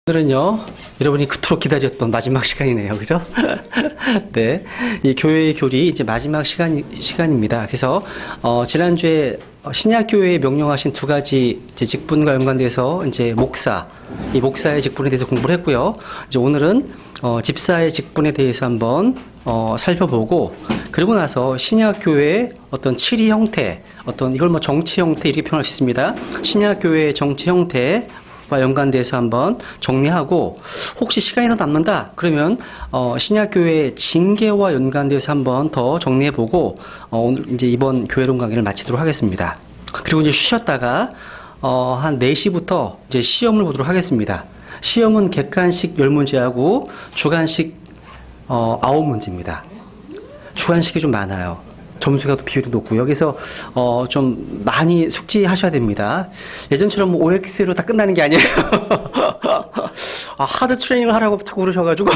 오늘은요, 여러분이 그토록 기다렸던 마지막 시간이네요. 그죠? 네. 이 교회의 교리, 이제 마지막 시간입니다. 그래서, 지난주에 신약교회에 명령하신 두 가지 이제 직분과 연관돼서 이제 이 목사의 직분에 대해서 공부를 했고요. 이제 오늘은, 집사의 직분에 대해서 한번, 살펴보고, 그리고 나서 신약교회의 어떤 치리 형태, 이걸 뭐 정치 형태 이렇게 표현할 수 있습니다. 신약교회의 정치 형태, 와 연관돼서 한번 정리하고, 혹시 시간이 더 남는다 그러면 신약교회의 징계와 연관돼서 한번 더 정리해보고, 오늘 이제 이번 교회론 강의를 마치도록 하겠습니다. 그리고 이제 쉬셨다가 한 4시부터 이제 시험을 보도록 하겠습니다. 시험은 객관식 10문제하고 주관식 9문제입니다. 주관식이 좀 많아요. 점수가 비율이 높고, 여기서 좀 많이 숙지하셔야 됩니다. 예전처럼 뭐 OX로 다 끝나는 게 아니에요. 하드 트레이닝을 하라고 자꾸 그러셔가지고.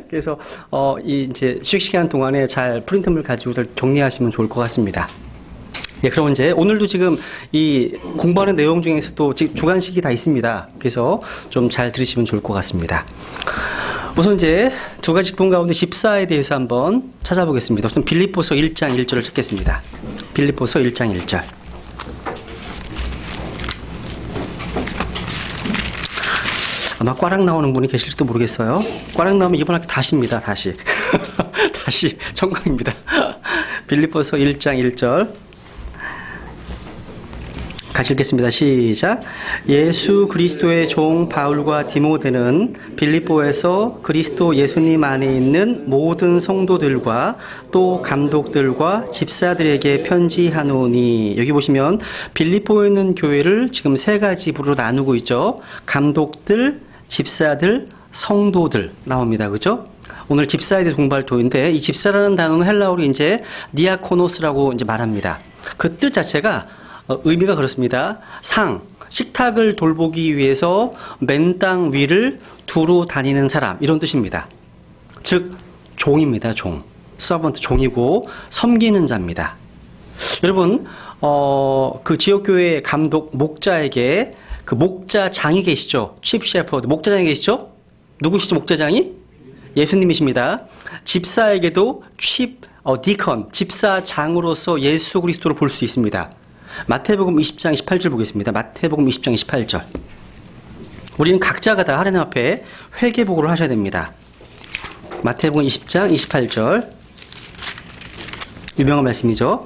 그래서 이제 휴식 시간 동안에 잘 프린트물 가지고 잘 정리하시면 좋을 것 같습니다. 예, 그럼 이제 오늘도 지금 이 공부하는 내용 중에서도 주관식이 다 있습니다. 그래서 좀 잘 들으시면 좋을 것 같습니다. 우선 이제 두 가지 직분 가운데 집사에 대해서 한번 찾아보겠습니다. 우선 빌립보서 1장 1절을 찾겠습니다. 빌립보서 1장 1절. 아마 꽈락 나오는 분이 계실지도 모르겠어요. 꽈락 나오면 이번 학기 다시입니다. 다시. 다시 청강입니다. 빌립보서 1장 1절. 같이 읽겠습니다. 시작. 예수 그리스도의 종 바울과 디모데는 빌립보에서 그리스도 예수님 안에 있는 모든 성도들과 또 감독들과 집사들에게 편지하노니. 여기 보시면 빌립보에 있는 교회를 지금 세 가지 부로 나누고 있죠. 감독들, 집사들, 성도들 나옵니다. 그죠? 오늘 집사에 대해서 공부할 토인데, 이 집사라는 단어는 헬라어로 이제 디아코노스라고 이제 말합니다. 그 뜻 자체가 의미가 그렇습니다. 식탁을 돌보기 위해서 맨 땅 위를 두루 다니는 사람, 이런 뜻입니다. 즉 종입니다. 종. 서번트, 종이고 섬기는 자입니다. 여러분, 그 지역교회 감독 목자에게 그 목자장이 계시죠? 칩 셰퍼드 목자장이 계시죠? 누구시죠? 목자장이? 예수님이십니다. 집사에게도 디컨, 집사장으로서 예수 그리스도를 볼 수 있습니다. 마태복음 20장 28절 보겠습니다. 마태복음 20장 28절. 우리는 각자가 다 하나님 앞에 회개보고를 하셔야 됩니다. 마태복음 20장 28절. 유명한 말씀이죠.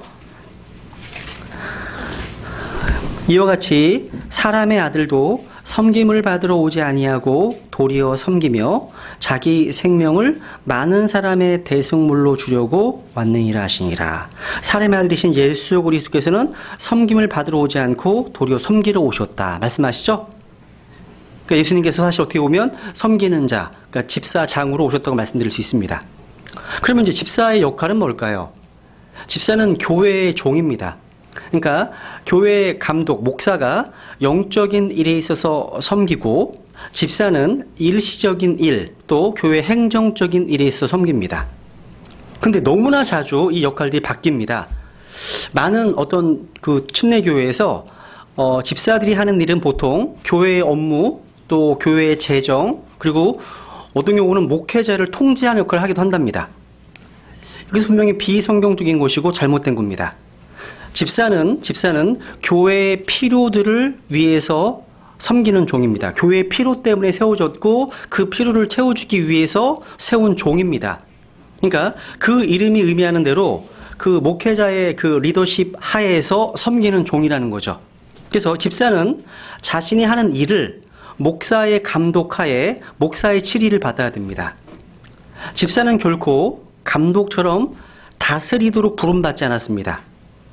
이와 같이 사람의 아들도 섬김을 받으러 오지 아니하고 도리어 섬기며 자기 생명을 많은 사람의 대속물로 주려고 왔느니라 하시니라. 사람의 아들이신 예수 그리스도께서는 섬김을 받으러 오지 않고 도리어 섬기러 오셨다 말씀하시죠? 그러니까 예수님께서 사실 어떻게 보면 섬기는 자, 그러니까 집사장으로 오셨다고 말씀드릴 수 있습니다. 그러면 이제 집사의 역할은 뭘까요? 집사는 교회의 종입니다. 그러니까 교회의 감독, 목사가 영적인 일에 있어서 섬기고, 집사는 일시적인 일, 또 교회 행정적인 일에 있어서 섬깁니다. 근데 너무나 자주 이 역할들이 바뀝니다. 많은 어떤 그 침례교회에서 집사들이 하는 일은 보통 교회의 업무, 또 교회의 재정, 그리고 어떤 경우는 목회자를 통제하는 역할을 하기도 한답니다. 이것은 분명히 비성경적인 것이고 잘못된 겁니다. 집사는 교회의 필요들을 위해서 섬기는 종입니다. 교회의 필요 때문에 세워졌고 그 필요를 채워주기 위해서 세운 종입니다. 그러니까 그 이름이 의미하는 대로 그 목회자의 그 리더십 하에서 섬기는 종이라는 거죠. 그래서 집사는 자신이 하는 일을 목사의 감독 하에 목사의 치리를 받아야 됩니다. 집사는 결코 감독처럼 다스리도록 부름받지 않았습니다.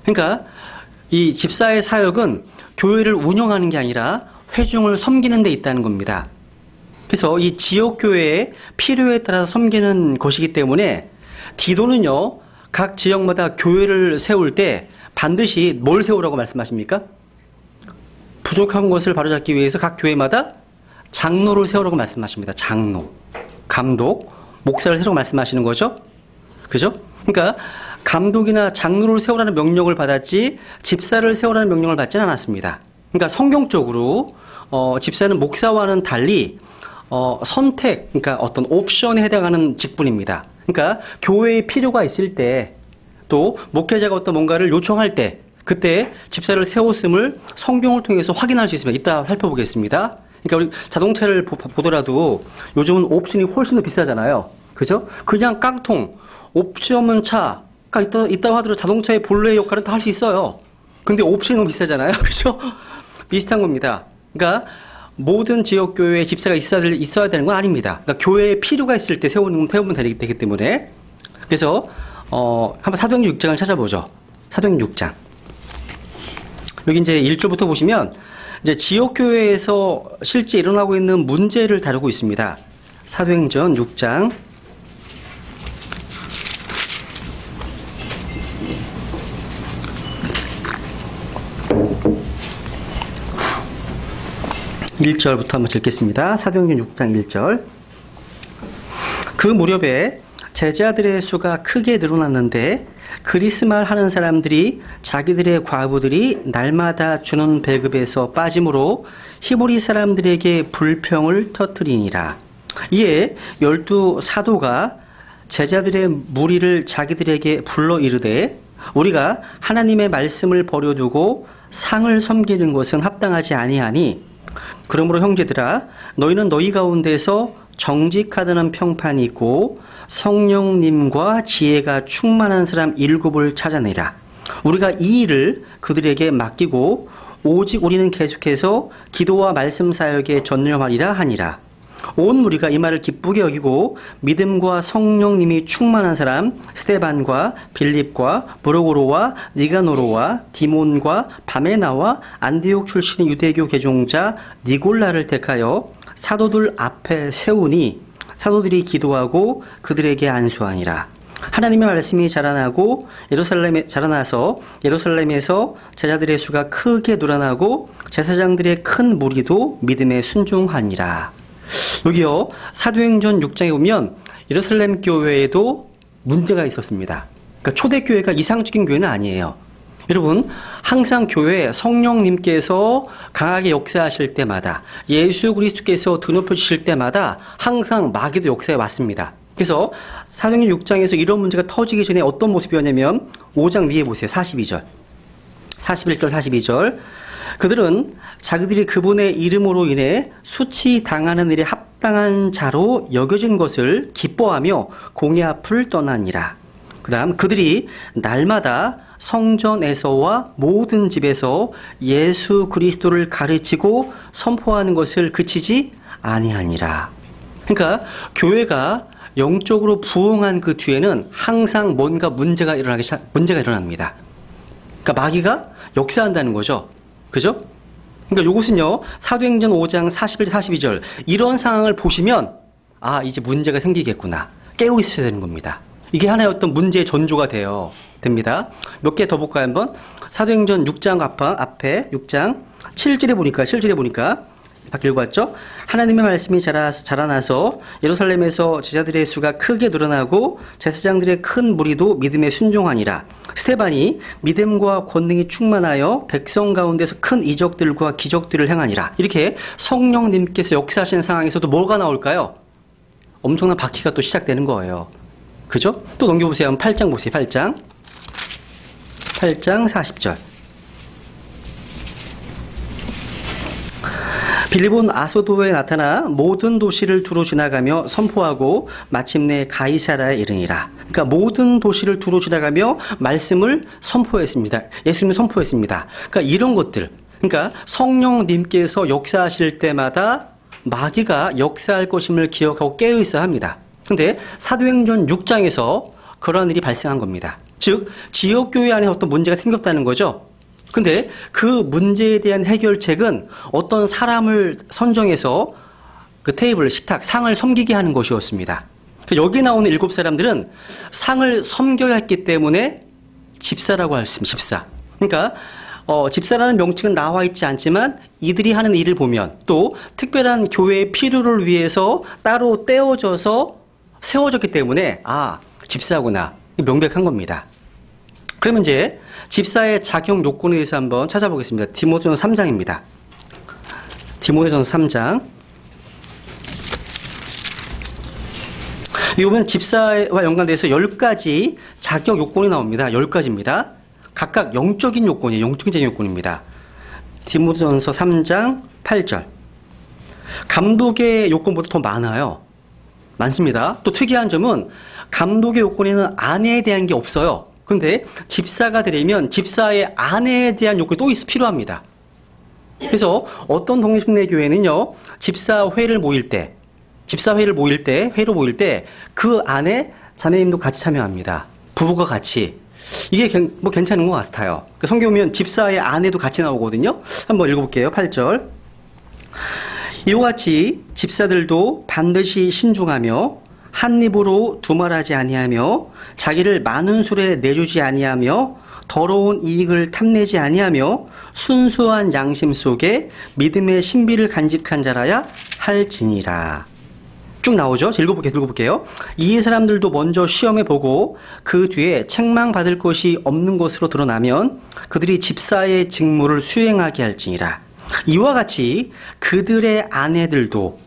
그러니까 이 집사의 사역은 교회를 운영하는 게 아니라 회중을 섬기는 데 있다는 겁니다. 그래서 이 지역교회의 필요에 따라서 섬기는 것이기 때문에 디도는요, 각 지역마다 교회를 세울 때 반드시 뭘 세우라고 말씀하십니까? 부족한 것을 바로잡기 위해서 각 교회마다 장로를 세우라고 말씀하십니다. 장로, 감독, 목사를 세우라고 말씀하시는 거죠. 그죠? 그러니까 감독이나 장로를 세우라는 명령을 받았지 집사를 세우라는 명령을 받지는 않았습니다. 그러니까 성경적으로 집사는 목사와는 달리 선택, 그러니까 어떤 옵션에 해당하는 직분입니다. 그러니까 교회에 필요가 있을 때, 또 목회자가 어떤 뭔가를 요청할 때, 그때 집사를 세웠음을 성경을 통해서 확인할 수 있습니다. 이따 살펴보겠습니다. 그러니까 우리 자동차를 보더라도 요즘은 옵션이 훨씬 더 비싸잖아요. 그죠? 그냥 깡통, 옵션 없는 차가 있다고 하더라도 자동차의 본래의 역할은 다 할 수 있어요. 근데 옵션이 너무 비싸잖아요. 그죠? 비슷한 겁니다. 그러니까 모든 지역교회에 집사가 있어야 되는 건 아닙니다. 그러니까 교회에 필요가 있을 때 세우면 되기 때문에. 그래서 한번 사도행전 6장을 찾아보죠. 사도행전 6장. 여기 이제 1절부터 보시면 이제 지역교회에서 실제 일어나고 있는 문제를 다루고 있습니다. 사도행전 6장. (1절부터) 한번 읽겠습니다. 사도행전 6장 1절. 그 무렵에 제자들의 수가 크게 늘어났는데 그리스말 하는 사람들이 자기들의 과부들이 날마다 주는 배급에서 빠짐으로 히브리 사람들에게 불평을 터뜨리니라. 이에 12 사도가 제자들의 무리를 자기들에게 불러 이르되 우리가 하나님의 말씀을 버려두고 상을 섬기는 것은 합당하지 아니하니 그러므로 형제들아 너희는 너희 가운데서 정직하다는 평판이 있고 성령님과 지혜가 충만한 사람 7을 찾아내라. 우리가 이 일을 그들에게 맡기고 오직 우리는 계속해서 기도와 말씀 사역에 전념하리라 하니라. 온 무리가 이 말을 기쁘게 여기고 믿음과 성령님이 충만한 사람 스데반과 빌립과 브로고로와 니가노로와 디몬과 바메나와 안디옥 출신의 유대교 개종자 니골라를 택하여 사도들 앞에 세우니 사도들이 기도하고 그들에게 안수하니라. 하나님의 말씀이 자라나서 예루살렘에서 제자들의 수가 크게 늘어나고 제사장들의 큰 무리도 믿음에 순종하니라. 여기요, 사도행전 6장에 보면 예루살렘 교회에도 문제가 있었습니다. 그러니까 초대교회가 이상적인 교회는 아니에요. 여러분, 항상 교회에 성령님께서 강하게 역사하실 때마다, 예수 그리스도께서 드높여주실 때마다 항상 마귀도 역사에 왔습니다. 그래서 사도행전 6장에서 이런 문제가 터지기 전에 어떤 모습이었냐면 5장 위에 보세요. 42절. 41절 42절. 그들은 자기들이 그분의 이름으로 인해 수치당하는 일에 합당한 자로 여겨진 것을 기뻐하며 공의 앞을 떠나니라. 그 다음 그들이 날마다 성전에서와 모든 집에서 예수 그리스도를 가르치고 선포하는 것을 그치지 아니하니라. 그러니까 교회가 영적으로 부흥한 그 뒤에는 항상 뭔가 문제가 일어납니다. 그러니까 마귀가 역사한다는 거죠. 그죠? 그러니까 이것은요, 사도행전 5장 41, 42절 이런 상황을 보시면 아, 이제 문제가 생기겠구나 깨고 있어야 되는 겁니다. 이게 하나의 어떤 문제의 전조가 됩니다. 몇 개 더 볼까요? 한번 사도행전 6장 앞에 6장 7절에 보니까 밖에 읽어봤죠? 하나님의 말씀이 자라나서 예루살렘에서 제자들의 수가 크게 늘어나고 제사장들의 큰 무리도 믿음에 순종하니라. 스데반이 믿음과 권능이 충만하여 백성 가운데서 큰 이적들과 기적들을 행하니라. 이렇게 성령님께서 역사하시는 상황에서도 뭐가 나올까요? 엄청난 바퀴가 또 시작되는 거예요. 그죠? 또 넘겨보세요. 8장 보세요. 8장 40절. 빌립은 아소도에 나타나 모든 도시를 두루 지나가며 선포하고 마침내 가이사라에 이르니라. 그러니까 모든 도시를 두루 지나가며 말씀을 선포했습니다. 예수님을 선포했습니다. 그러니까 이런 것들, 그러니까 성령님께서 역사하실 때마다 마귀가 역사할 것임을 기억하고 깨어 있어야 합니다. 그런데 사도행전 6장에서 그런 일이 발생한 겁니다. 즉 지역교회 안에 어떤 문제가 생겼다는 거죠. 근데 그 문제에 대한 해결책은 어떤 사람을 선정해서 그 테이블, 식탁, 상을 섬기게 하는 것이었습니다. 여기 나오는 7사람들은 상을 섬겨야 했기 때문에 집사라고 할 수 있습니다. 집사. 그러니까 집사라는 명칭은 나와 있지 않지만 이들이 하는 일을 보면 또 특별한 교회의 필요를 위해서 따로 떼어져서 세워졌기 때문에 아, 집사구나. 명백한 겁니다. 그러면 이제 집사의 자격 요건에 대해서 한번 찾아보겠습니다. 디모데전서 3장입니다. 디모데전서 3장. 이거는 집사와 연관돼서 10가지 자격 요건이 나옵니다. 10가지입니다. 각각 영적인 요건이에요. 영적인 자격 요건입니다. 디모데전서 3장 8절. 감독의 요건보다 더 많아요. 많습니다. 또 특이한 점은 감독의 요건에는 아내에 대한 게 없어요. 근데 집사가 되려면 집사의 아내에 대한 요건이 또 필요합니다. 그래서 어떤 독립순례교회는요, 집사회를 모일 때 그 안에 자매님도 같이 참여합니다. 부부가 같이. 이게 뭐 괜찮은 것 같아요. 성경 보면 집사의 아내도 같이 나오거든요. 한번 읽어볼게요. 8절. 이와 같이 집사들도 반드시 신중하며 한 입으로 두말하지 아니하며 자기를 많은 술에 내주지 아니하며 더러운 이익을 탐내지 아니하며 순수한 양심 속에 믿음의 신비를 간직한 자라야 할지니라. 쭉 나오죠. 읽어볼게요. 이 사람들도 먼저 시험해보고 그 뒤에 책망받을 것이 없는 것으로 드러나면 그들이 집사의 직무를 수행하게 할지니라. 이와 같이 그들의 아내들도,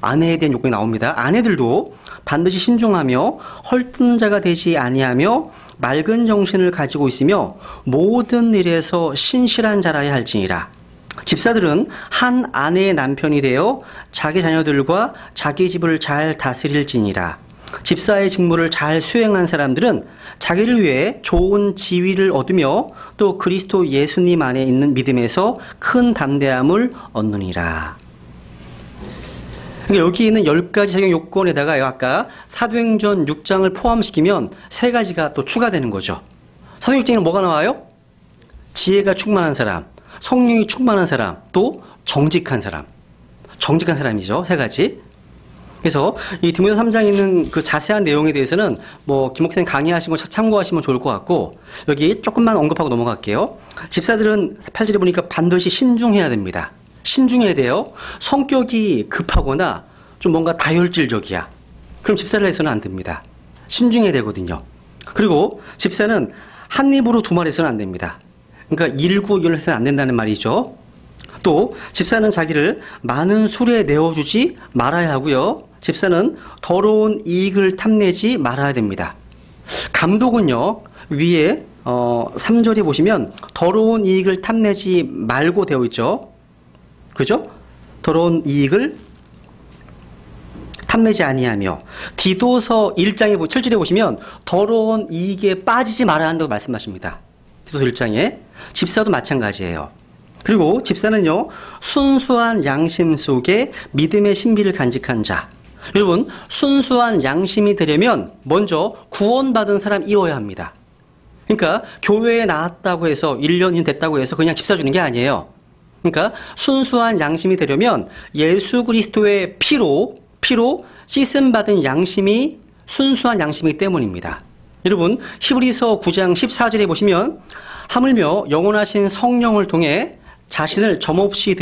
아내에 대한 요건이 나옵니다. 아내들도 반드시 신중하며 헐뜯는 자가 되지 아니하며 맑은 정신을 가지고 있으며 모든 일에서 신실한 자라야 할지니라. 집사들은 한 아내의 남편이 되어 자기 자녀들과 자기 집을 잘 다스릴지니라. 집사의 직무를 잘 수행한 사람들은 자기를 위해 좋은 지위를 얻으며 또 그리스도 예수님 안에 있는 믿음에서 큰 담대함을 얻느니라. 그러니까 여기 있는 10가지 적용 요건에다가 아까 사도행전 6장을 포함시키면 3가지가 또 추가되는 거죠. 사도행전 6장에는 뭐가 나와요? 지혜가 충만한 사람, 성령이 충만한 사람, 또 정직한 사람. 정직한 사람이죠. 3가지. 그래서 이 디모데 3장에 있는 그 자세한 내용에 대해서는 뭐 김 목사님 강의하시면 참고하시면 좋을 것 같고, 여기 조금만 언급하고 넘어갈게요. 집사들은 8절에 보니까 반드시 신중해야 됩니다. 신중해야 돼요. 성격이 급하거나 좀 뭔가 다혈질적이야. 그럼 집사를 해서는 안 됩니다. 신중해야 되거든요. 그리고 집사는 한 입으로 두말해서는 안 됩니다. 그러니까 일구일을 해서는 안 된다는 말이죠. 또 집사는 자기를 많은 술에 내어주지 말아야 하고요. 집사는 더러운 이익을 탐내지 말아야 됩니다. 감독은요, 위에 3절에 보시면 더러운 이익을 탐내지 말고 되어 있죠. 그죠? 더러운 이익을 탐내지 아니하며, 디도서 1장에 7절에 보시면 더러운 이익에 빠지지 말아야 한다고 말씀하십니다. 디도서 1장에. 집사도 마찬가지예요. 그리고 집사는요, 순수한 양심 속에 믿음의 신비를 간직한 자. 여러분, 순수한 양심이 되려면 먼저 구원받은 사람이어야 합니다. 그러니까 교회에 나왔다고 해서 1년 이상 됐다고 해서 그냥 집사 주는 게 아니에요. 그러니까 순수한 양심이 되려면 예수 그리스도의 피로 씻음받은 양심이 순수한 양심이기 때문입니다. 여러분, 히브리서 9장 14절에 보시면 하물며 영원하신 성령을 통해 자신을 점없이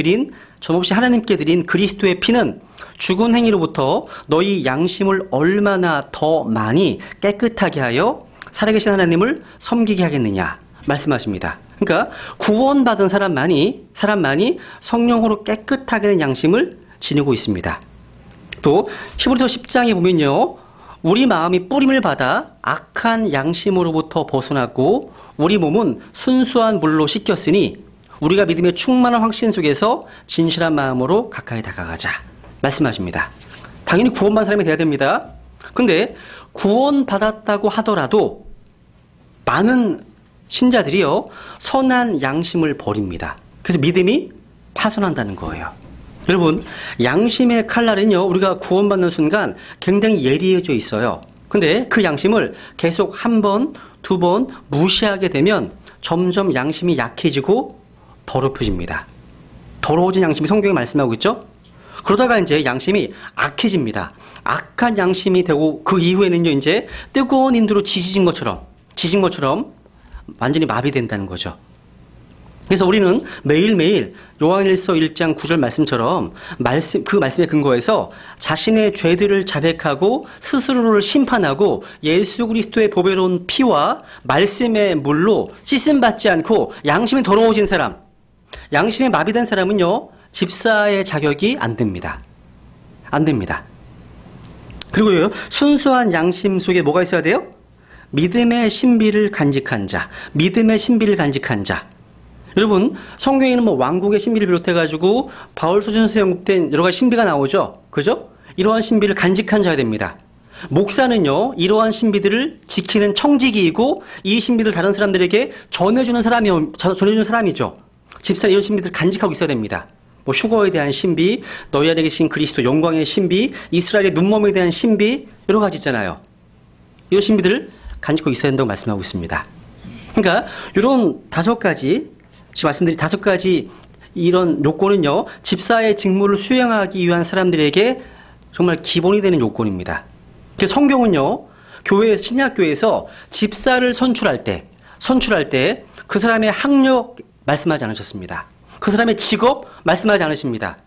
하나님께 드린 그리스도의 피는 죽은 행위로부터 너희 양심을 얼마나 더 많이 깨끗하게 하여 살아계신 하나님을 섬기게 하겠느냐 말씀하십니다. 그러니까 구원받은 사람만이 성령으로 깨끗하게 된 양심을 지니고 있습니다. 또 히브리서 10장에 보면요, 우리 마음이 뿌림을 받아 악한 양심으로부터 벗어났고 우리 몸은 순수한 물로 씻겼으니 우리가 믿음의 충만한 확신 속에서 진실한 마음으로 가까이 다가가자 말씀하십니다. 당연히 구원받은 사람이 돼야 됩니다. 근데 구원받았다고 하더라도 많은 신자들이요, 선한 양심을 버립니다. 그래서 믿음이 파손한다는 거예요. 여러분, 양심의 칼날은요, 우리가 구원받는 순간 굉장히 예리해져 있어요. 근데 그 양심을 계속 한 번, 두 번 무시하게 되면 점점 양심이 약해지고 더럽혀집니다. 더러워진 양심이 성경에 말씀하고 있죠? 그러다가 이제 양심이 악해집니다. 악한 양심이 되고 그 이후에는요, 이제 뜨거운 인도로 지진 것처럼 완전히 마비된다는 거죠. 그래서 우리는 매일매일 요한일서 1장 9절 말씀처럼 그 말씀에 근거해서 자신의 죄들을 자백하고 스스로를 심판하고 예수 그리스도의 보배로운 피와 말씀의 물로 씻음받지 않고 양심이 더러워진 사람, 양심이 마비된 사람은요, 집사의 자격이 안 됩니다. 안 됩니다. 그리고요, 순수한 양심 속에 뭐가 있어야 돼요? 믿음의 신비를 간직한 자, 믿음의 신비를 간직한 자. 여러분, 성경에는 뭐 왕국의 신비를 비롯해가지고 바울 소전서에 언급된 여러 가지 신비가 나오죠. 그죠? 이러한 신비를 간직한 자가 됩니다. 목사는요, 이러한 신비들을 지키는 청지기이고 이 신비들 다른 사람들에게 전해주는 사람이죠. 집사는 이런 신비들을 간직하고 있어야 됩니다. 뭐 휴거에 대한 신비, 너희 안에 계신 그리스도 영광의 신비, 이스라엘의 눈먼에 대한 신비, 여러 가지 있잖아요. 이런 신비들을 간직하고 있어야 된다고 말씀하고 있습니다. 그러니까 이런 5가지, 지금 말씀드린 5가지 이런 요건은요, 집사의 직무를 수행하기 위한 사람들에게 정말 기본이 되는 요건입니다. 그래서 성경은요, 신약교회에서 집사를 선출할 때 그 사람의 학력 말씀하지 않으셨습니다. 그 사람의 직업 말씀하지 않으십니다.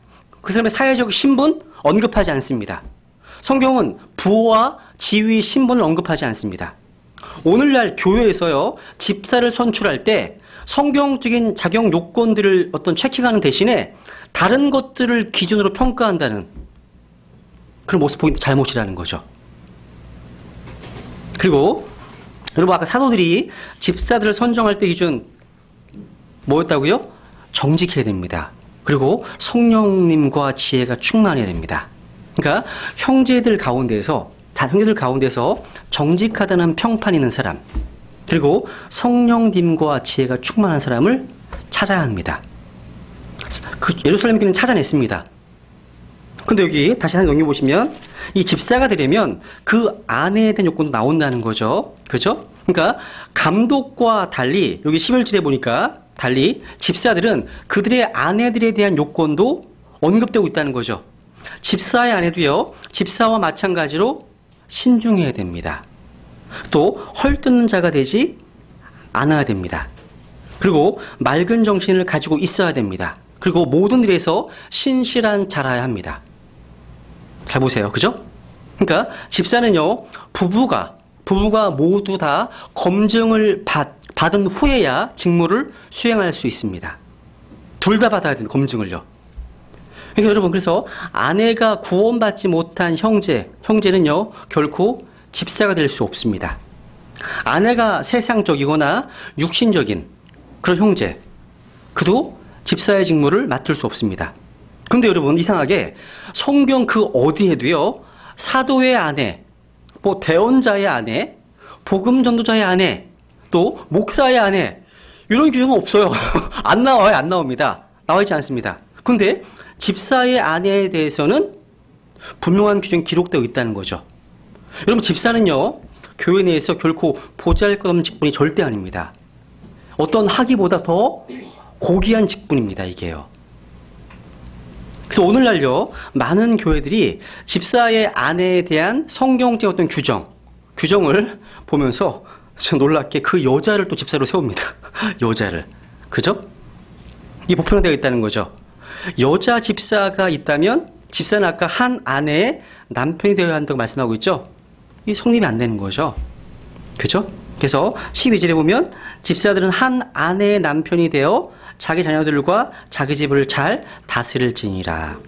그 사람의 사회적 신분 언급하지 않습니다. 성경은 부와 지위, 신분을 언급하지 않습니다. 오늘날 교회에서요, 집사를 선출할 때 성경적인 자격 요건들을 어떤 체킹하는 대신에 다른 것들을 기준으로 평가한다는 그런 모습 보기 잘못이라는 거죠. 그리고 여러분, 아까 사도들이 집사들을 선정할 때 기준 뭐였다고요? 정직해야 됩니다. 그리고 성령님과 지혜가 충만해야 됩니다. 그러니까 형제들 가운데서 정직하다는 평판 있는 사람, 그리고 성령님과 지혜가 충만한 사람을 찾아야 합니다. 그 예루살렘 교회는 찾아냈습니다. 근데 여기 다시 한번 넘겨보시면 이 집사가 되려면 그 아내에 대한 요건도 나온다는 거죠. 그죠? 그러니까 감독과 달리 여기 11절에 보니까 달리 집사들은 그들의 아내들에 대한 요건도 언급되고 있다는 거죠. 집사의 아내도요, 집사와 마찬가지로 신중해야 됩니다. 또 헐뜯는 자가 되지 않아야 됩니다. 그리고 맑은 정신을 가지고 있어야 됩니다. 그리고 모든 일에서 신실한 자라야 합니다. 잘 보세요. 그죠? 그러니까 집사는요, 부부가 모두 다 검증을 받은 후에야 직무를 수행할 수 있습니다. 둘 다 받아야 되는 검증을요. 그러니까 여러분, 그래서 아내가 구원받지 못한 형제는요, 결코 집사가 될 수 없습니다. 아내가 세상적이거나 육신적인 그런 형제, 그도 집사의 직무를 맡을 수 없습니다. 근데 여러분, 이상하게 성경 그 어디에도요, 사도의 아내, 뭐 대언자의 아내, 복음 전도자의 아내, 또 목사의 아내, 이런 규정은 없어요. 안 나와요. 안 나옵니다. 나와 있지 않습니다. 근데 집사의 아내에 대해서는 분명한 규정이 기록되어 있다는 거죠. 여러분, 집사는요, 교회 내에서 결코 보잘것없는 직분이 절대 아닙니다. 어떤 학위보다 더 고귀한 직분입니다, 이게요. 그래서 오늘날요, 많은 교회들이 집사의 아내에 대한 성경적 어떤 규정을 보면서 좀 놀랍게 그 여자를 또 집사로 세웁니다. 여자를. 그죠? 이게 보편화되어 있다는 거죠. 여자 집사가 있다면 집사는 아까 한 아내의 남편이 되어야 한다고 말씀하고 있죠. 이 성립이 안 되는 거죠. 그죠? 그래서 12절에 보면 집사들은 한 아내의 남편이 되어 자기 자녀들과 자기 집을 잘 다스릴지니라.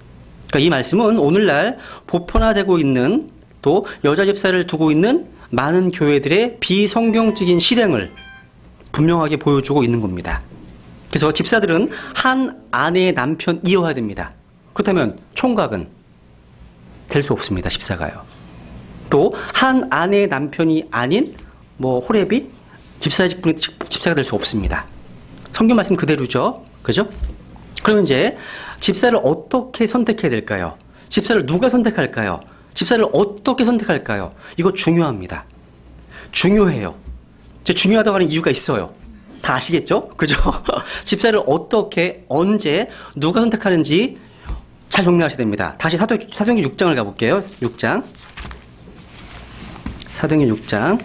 그러니까 이 말씀은 오늘날 보편화되고 있는, 또 여자 집사를 두고 있는 많은 교회들의 비성경적인 실행을 분명하게 보여주고 있는 겁니다. 그래서 집사들은 한 아내의 남편이어야 됩니다. 그렇다면 총각은 될 수 없습니다. 집사가요. 또 한 아내의 남편이 아닌 뭐 호렙이 집사가 될 수 없습니다. 성경 말씀 그대로죠. 그죠? 그러면 이제 집사를 어떻게 선택해야 될까요? 집사를 누가 선택할까요? 집사를 어떻게 선택할까요? 이거 중요합니다. 중요해요. 중요하다고 하는 이유가 있어요. 다 아시겠죠? 그죠? 집사를 어떻게, 언제, 누가 선택하는지 잘 정리하셔야 됩니다. 다시 사도행전 6장을 가볼게요. 6장. 사도행전 6장.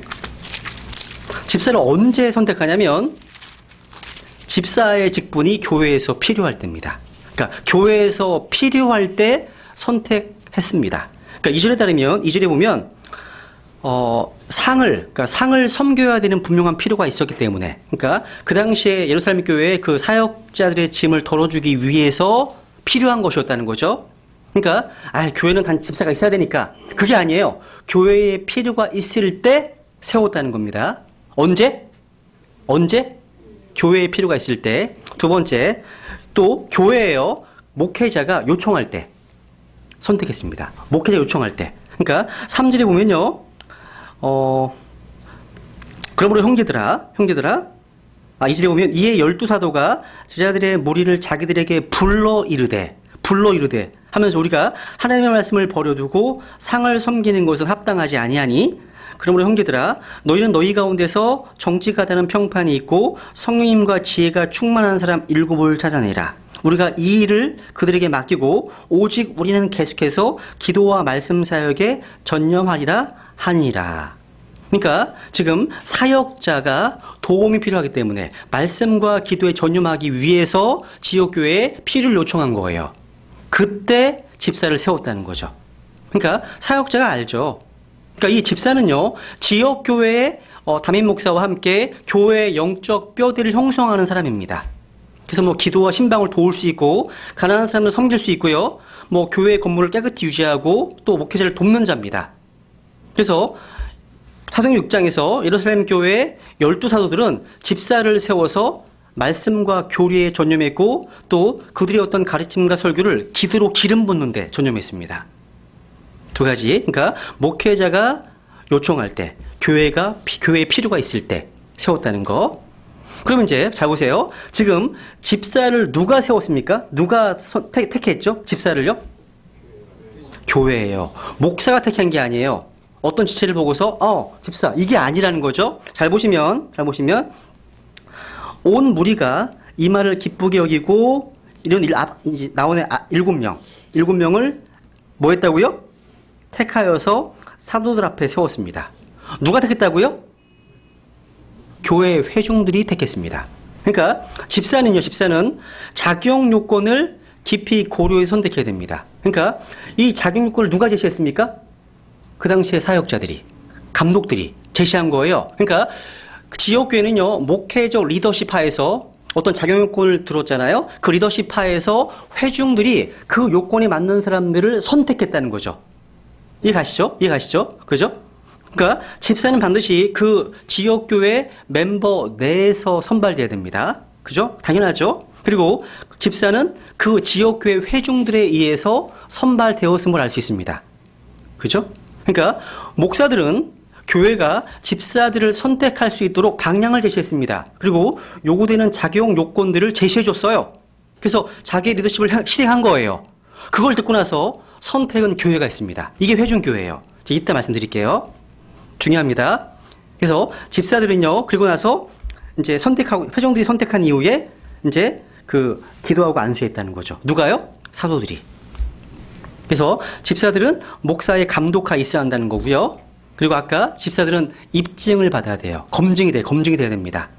집사를 언제 선택하냐면, 집사의 직분이 교회에서 필요할 때입니다. 그러니까 교회에서 필요할 때 선택했습니다. 그러니까 2절에 따르면 2절에 보면 상을 섬겨야 되는 분명한 필요가 있었기 때문에, 그러니까 그 당시에 예루살렘 교회에 그 사역자들의 짐을 덜어주기 위해서 필요한 것이었다는 거죠. 그러니까 교회는 단 집사가 있어야 되니까, 그게 아니에요. 교회에 필요가 있을 때 세웠다는 겁니다. 언제? 교회에 필요가 있을 때. 두 번째, 또 교회에요, 목회자가 요청할 때 선택했습니다. 목회자 요청할 때. 그러니까 3절에 보면요, 그러므로 형제들아 2절에 보면 이에 12사도가 제자들의 무리를 자기들에게 불러 이르되 하면서 우리가 하나님의 말씀을 버려두고 상을 섬기는 것은 합당하지 아니하니, 그러므로 형제들아 너희는 너희 가운데서 정직하다는 평판이 있고 성령님과 지혜가 충만한 사람 7을 찾아내라. 우리가 이 일을 그들에게 맡기고 오직 우리는 계속해서 기도와 말씀 사역에 전념하리라 하니라. 그러니까 지금 사역자가 도움이 필요하기 때문에 말씀과 기도에 전념하기 위해서 지역교회에 필요를 요청한 거예요. 그때 집사를 세웠다는 거죠. 그러니까 사역자가 알죠. 그러니까 이 집사는요, 지역교회의 담임 목사와 함께 교회의 영적 뼈대를 형성하는 사람입니다. 그래서 기도와 신방을 도울 수 있고 가난한 사람을 섬길 수 있고요, 교회 건물을 깨끗이 유지하고 또 목회자를 돕는 자입니다. 그래서 사도행전 6장에서 예루살렘 교회의 12사도들은 집사를 세워서 말씀과 교리에 전념했고 또 그들의 어떤 가르침과 설교를 기도로 기름 붓는 데 전념했습니다. 두 가지. 그러니까 목회자가 요청할 때, 교회에 필요가 있을 때 세웠다는 거. 그러면 이제 잘 보세요. 지금 집사를 누가 세웠습니까? 누가 택했죠? 집사를요? 교회예요. 목사가 택한 게 아니에요. 어떤 지체를 보고서 집사 이게 아니라는 거죠. 잘 보시면 온 무리가 이 말을 기쁘게 여기고 이런 나오네. 7명을 뭐 했다고요? 택하여서 사도들 앞에 세웠습니다. 누가 택했다고요? 교회 회중들이 택했습니다. 그러니까 집사는 자격 요건을 깊이 고려해 선택해야 됩니다. 그러니까 이 자격 요건을 누가 제시했습니까? 그 당시에 사역자들이, 감독들이 제시한 거예요. 그러니까 지역교회는요, 목회적 리더십 하에서 어떤 자격 요건을 들었잖아요. 그 리더십 하에서 회중들이 그 요건에 맞는 사람들을 선택했다는 거죠. 이해가시죠? 그죠? 그러니까 집사는 반드시 그 지역교회 멤버 내에서 선발돼야 됩니다. 그죠? 당연하죠? 그리고 집사는 그 지역교회 회중들에 의해서 선발되었음을 알 수 있습니다. 그죠? 그러니까 목사들은 교회가 집사들을 선택할 수 있도록 방향을 제시했습니다. 그리고 요구되는 자격 요건들을 제시해줬어요. 그래서 자기의 리더십을 실행한 거예요. 그걸 듣고 나서 선택은 교회가 있습니다. 이게 회중교회예요. 이따 말씀드릴게요. 중요합니다. 그래서 집사들은요, 그리고 나서 이제 회중들이 선택한 이후에 이제 기도하고 안수했다는 거죠. 누가요? 사도들이. 그래서 집사들은 목사의 감독하에 있어야 한다는 거고요. 그리고 아까 집사들은 입증을 받아야 돼요. 검증이 돼야 됩니다.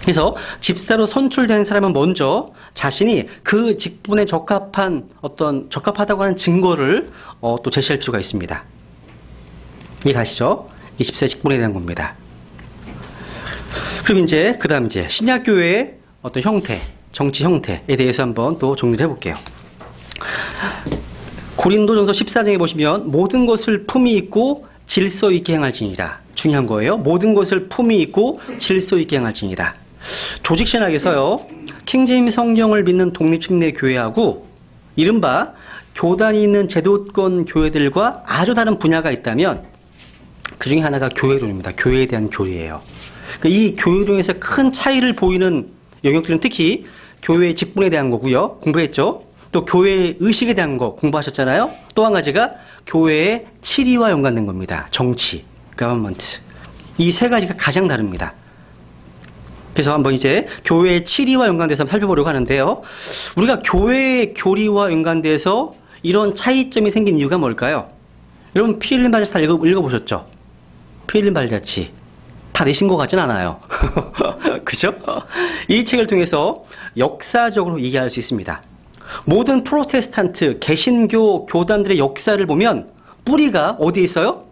그래서 집사로 선출된 사람은 먼저 자신이 그 직분에 적합하다고 하는 증거를 또 제시할 필요가 있습니다. 이해가시죠? 이 집사의 직분에 대한 겁니다. 그럼 그다음 신약교회의 어떤 형태, 정치 형태에 대해서 한번 또 정리를 해볼게요. 고린도전서 14장에 보시면 모든 것을 품위 있고 질서 있게 행할지니라. 중요한 거예요. 모든 것을 품위 있고 질서 있게 행할지니라. 조직신학에서요, 킹제임스 성경을 믿는 독립침례 교회하고 이른바 교단이 있는 제도권 교회들과 아주 다른 분야가 있다면 그 중에 하나가 교회론입니다. 교회에 대한 교리예요. 이 교회론에서 큰 차이를 보이는 영역들은 특히 교회의 직분에 대한 거고요. 공부했죠. 또 교회의 의식에 대한 거 공부하셨잖아요. 또 한 가지가 교회의 치리와 연관된 겁니다. 정치, government. 이 세 가지가 가장 다릅니다. 그래서 한번 교회의 치리와 연관돼서 한번 살펴보려고 하는데요. 우리가 교회의 교리와 연관돼서 이런 차이점이 생긴 이유가 뭘까요? 여러분 피 흘린 발자취 다 읽어보셨죠? 피 흘린 발자취 다 내신 것 같진 않아요. 그죠? 이 책을 통해서 역사적으로 이해할 수 있습니다. 모든 프로테스탄트, 개신교 교단들의 역사를 보면 뿌리가 어디에 있어요?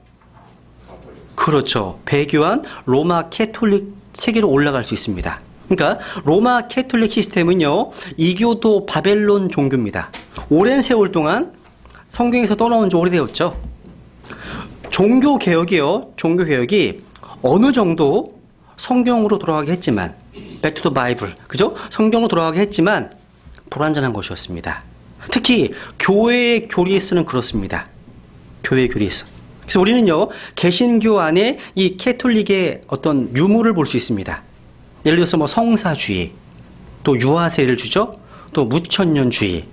그렇죠. 배교한 로마 캐톨릭 체계로 올라갈 수 있습니다. 그러니까 로마 캐톨릭 시스템은요, 이교도 바벨론 종교입니다. 오랜 세월 동안 성경에서 떠나온 지 오래되었죠. 종교개혁이 어느 정도 성경으로 돌아가게 했지만, back to the Bible, 그죠? 성경으로 돌아가게 했지만, 불완전한 것이었습니다. 특히, 교회의 교리에서는 그렇습니다. 교회의 교리에서. 그래서 우리는요, 개신교 안에 이 캐톨릭의 어떤 유무를 볼 수 있습니다. 예를 들어서 뭐 성사주의, 또 유아세를 주죠? 또 무천년주의,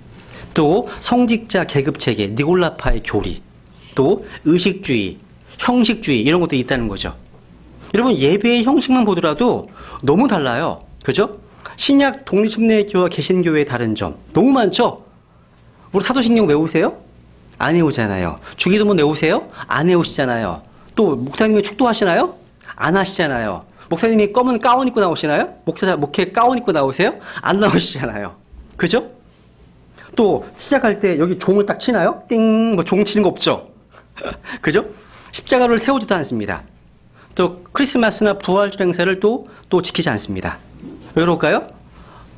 또 성직자 계급체계, 니골라파의 교리, 또 의식주의, 형식주의 이런 것도 있다는 거죠. 여러분 예배의 형식만 보더라도 너무 달라요. 그죠? 신약 독립침례교와 개신교의 다른 점 너무 많죠? 우리 사도신경 외우세요? 안 외우잖아요. 주기도문 외우세요? 안 외우시잖아요. 또 목사님이 축도하시나요? 안 하시잖아요. 목사님이 검은 가운 입고 나오시나요? 목회 가운 입고 나오세요? 안 나오시잖아요. 그죠? 또 시작할 때 여기 종을 딱 치나요? 띵, 뭐 종 치는 거 없죠? 그죠? 십자가를 세우지도 않습니다. 또 크리스마스나 부활절 행사를 또 지키지 않습니다. 왜 그럴까요?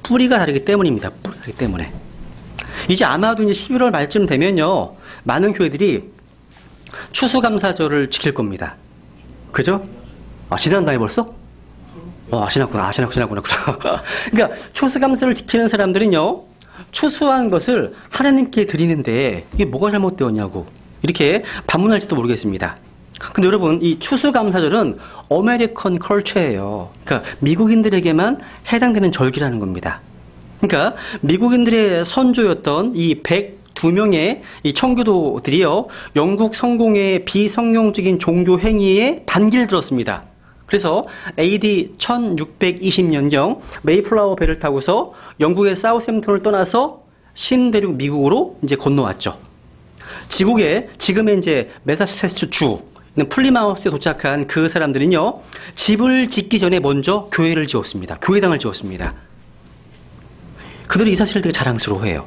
뿌리가 다르기 때문입니다. 뿌리가 다르기 때문에. 이제 아마도 이제 11월 말쯤 되면요, 많은 교회들이 추수감사절을 지킬 겁니다. 그죠? 아, 지난달에 벌써? 지났구나. 그러니까 추수감사를 지키는 사람들은요, 추수한 것을 하나님께 드리는데 이게 뭐가 잘못되었냐고 이렇게 반문할지도 모르겠습니다. 근데 여러분, 이 추수감사절은 아메리칸 컬처예요. 그러니까 미국인들에게만 해당되는 절기라는 겁니다. 그러니까 미국인들의 선조였던 이 102명의 이 청교도들이요, 영국 성공의 비성경적인 종교 행위에 반기를 들었습니다. 그래서 AD 1620년경 메이플라워 배를 타고서 영국의 사우샘프턴을 떠나서 신대륙 미국으로 이제 건너왔죠. 지금의 이제 매사추세츠 주 플리마우스에 도착한 그 사람들은요, 집을 짓기 전에 먼저 교회를 지었습니다. 교회당을 지었습니다. 그들이 이 사실을 되게 자랑스러워해요.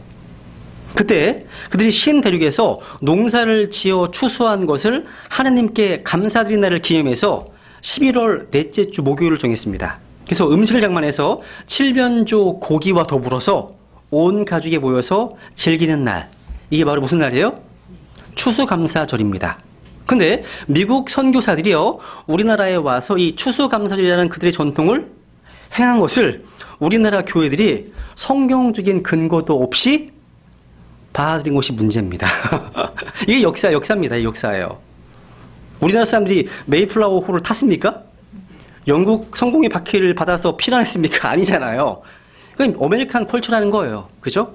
그때 그들이 신대륙에서 농사를 지어 추수한 것을 하나님께 감사드린 날을 기념해서 11월 넷째 주 목요일을 정했습니다. 그래서 음식을 장만해서 칠변조 고기와 더불어서 온 가족이 모여서 즐기는 날. 이게 바로 무슨 날이에요? 추수감사절입니다. 근데 미국 선교사들이요, 우리나라에 와서 이 추수감사절이라는 그들의 전통을 행한 것을 우리나라 교회들이 성경적인 근거도 없이 받아들인 것이 문제입니다. 이게 역사입니다. 이 역사예요. 우리나라 사람들이 메이플라워 호를 탔습니까? 영국 성공의 바퀴를 받아서 피난했습니까? 아니잖아요. 그건 아메리칸 컬처라는 거예요. 그죠?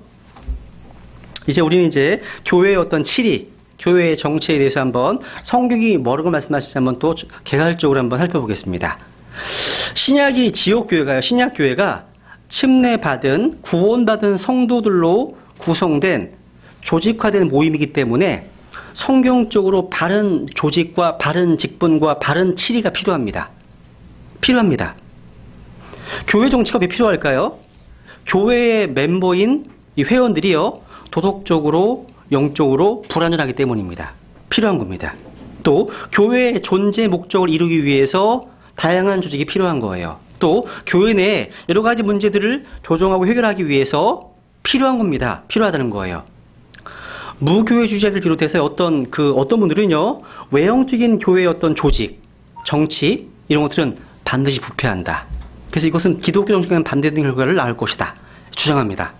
이제 우리는 이제 교회의 어떤 치리, 교회의 정체에 대해서 한번 성경이 뭐라고 말씀하시는지 한번 또 개괄적으로 한번 살펴보겠습니다. 신약이 지역교회가요. 신약교회가 침례받은, 구원받은 성도들로 구성된 조직화된 모임이기 때문에 성경적으로 바른 조직과 바른 직분과 바른 치리가 필요합니다. 교회 정치가 왜 필요할까요? 교회의 멤버인 이 회원들이요, 도덕적으로, 영적으로 불완전하기 때문입니다. 필요한 겁니다. 또 교회의 존재 목적을 이루기 위해서 다양한 조직이 필요한 거예요. 또 교회 내에 여러 가지 문제들을 조정하고 해결하기 위해서 필요한 겁니다. 필요하다는 거예요. 무교회주의자들 비롯해서 어떤 분들은요, 외형적인 교회의 어떤 조직, 정치 이런 것들은 반드시 부패한다. 그래서 이것은 기독교 정책과는 반대되는 결과를 낳을 것이다 주장합니다.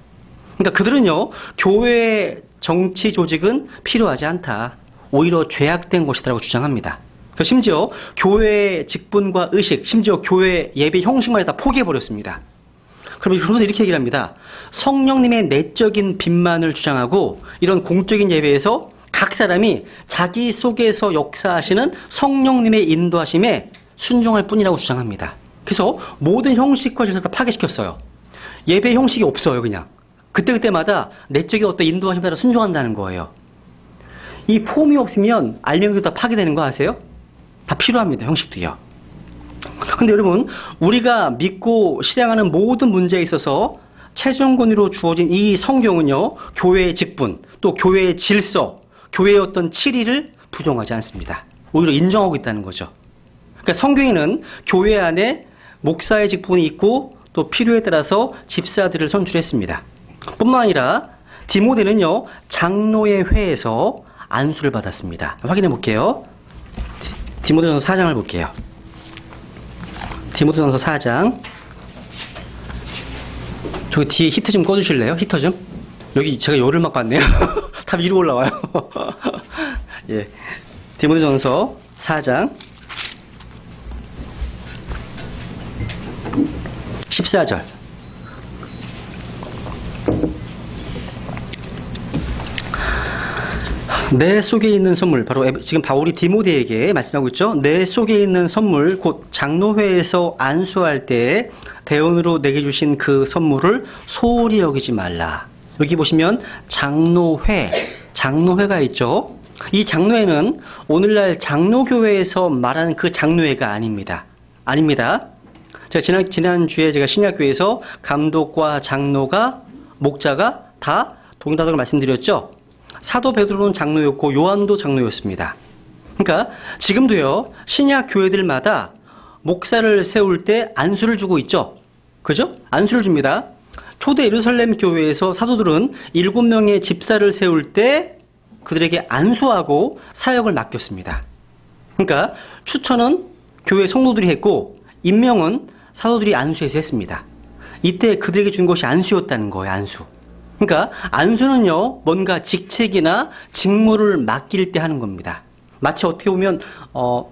그러니까 그들은요, 교회 정치 조직은 필요하지 않다, 오히려 죄악된 것이다라고 주장합니다. 그러니까 심지어 교회의 직분과 의식, 심지어 교회 예배 형식만 다 포기해버렸습니다. 그러면 그분들 이렇게 얘기를 합니다. 성령님의 내적인 빛만을 주장하고 이런 공적인 예배에서 각 사람이 자기 속에서 역사하시는 성령님의 인도하심에 순종할 뿐이라고 주장합니다. 그래서 모든 형식과 질서를 다 파괴시켰어요. 예배 형식이 없어요. 그냥 그때마다 내적인 어떤 인도하심에 따라 순종한다는 거예요. 이 폼이 없으면 알맹이도 다 파괴되는 거 아세요? 다 필요합니다. 형식도요. 근데 여러분, 우리가 믿고 실행하는 모든 문제에 있어서 최종 권위로 주어진 이 성경은요, 교회의 직분, 또 교회의 질서, 교회의 어떤 치리를 부정하지 않습니다. 오히려 인정하고 있다는 거죠. 그러니까 성경에는 교회 안에 목사의 직분이 있고 또 필요에 따라서 집사들을 선출했습니다. 뿐만 아니라 디모데는요, 장로의 회에서 안수를 받았습니다. 확인해 볼게요. 디모데전서 4장을 볼게요. 디모데전서 4장. 저기 뒤에 히터 좀 꺼주실래요? 히터 좀. 여기 제가 열을 막 받네요. 다 위로 올라와요. 예. 디모데전서 4장 14절. 내 속에 있는 선물, 바로 지금 바울이 디모데에게 말씀하고 있죠. 내 속에 있는 선물, 곧 장로회에서 안수할 때 대언으로 내게 주신 그 선물을 소홀히 여기지 말라. 여기 보시면 장로회가 있죠. 이 장로회는 오늘날 장로교회에서 말하는 그 장로회가 아닙니다. 제가 지난주에 제가 신약교회에서 감독과 장로가, 목자가 다 동일하다고 말씀드렸죠. 사도 베드로는 장로였고 요한도 장로였습니다. 그러니까 지금도요, 신약 교회들마다 목사를 세울 때 안수를 주고 있죠. 그죠? 안수를 줍니다. 초대 예루살렘 교회에서 사도들은 7명의 집사를 세울 때 그들에게 안수하고 사역을 맡겼습니다. 그러니까 추천은 교회 성도들이 했고 임명은 사도들이 안수해서 했습니다. 이때 그들에게 준 것이 안수였다는 거예요. 안수. 그러니까 안수는요, 뭔가 직책이나 직무를 맡길 때 하는 겁니다. 마치 어떻게 보면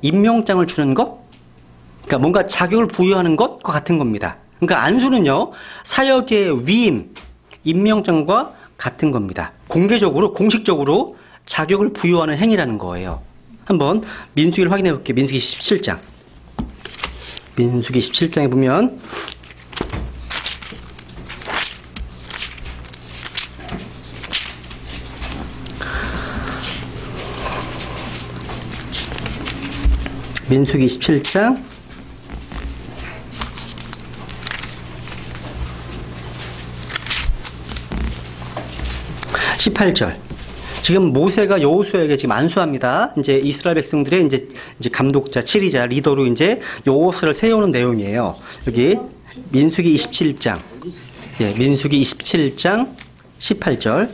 임명장을 주는 것, 그러니까 뭔가 자격을 부여하는 것과 같은 겁니다. 그러니까 안수는요, 사역의 위임, 임명장과 같은 겁니다. 공개적으로, 공식적으로 자격을 부여하는 행위라는 거예요. 한번 민수기를 확인해 볼게요. 민수기 17장. 민수기 17장에 보면 민수기 17장 18절. 지금 모세가 여호수아에게 지금 안수합니다. 이제 이스라엘 백성들의 이제 감독자, 치리자, 리더로 이제 여호수아를 세우는 내용이에요. 여기 민수기 27장. 예, 민수기 27장 18절.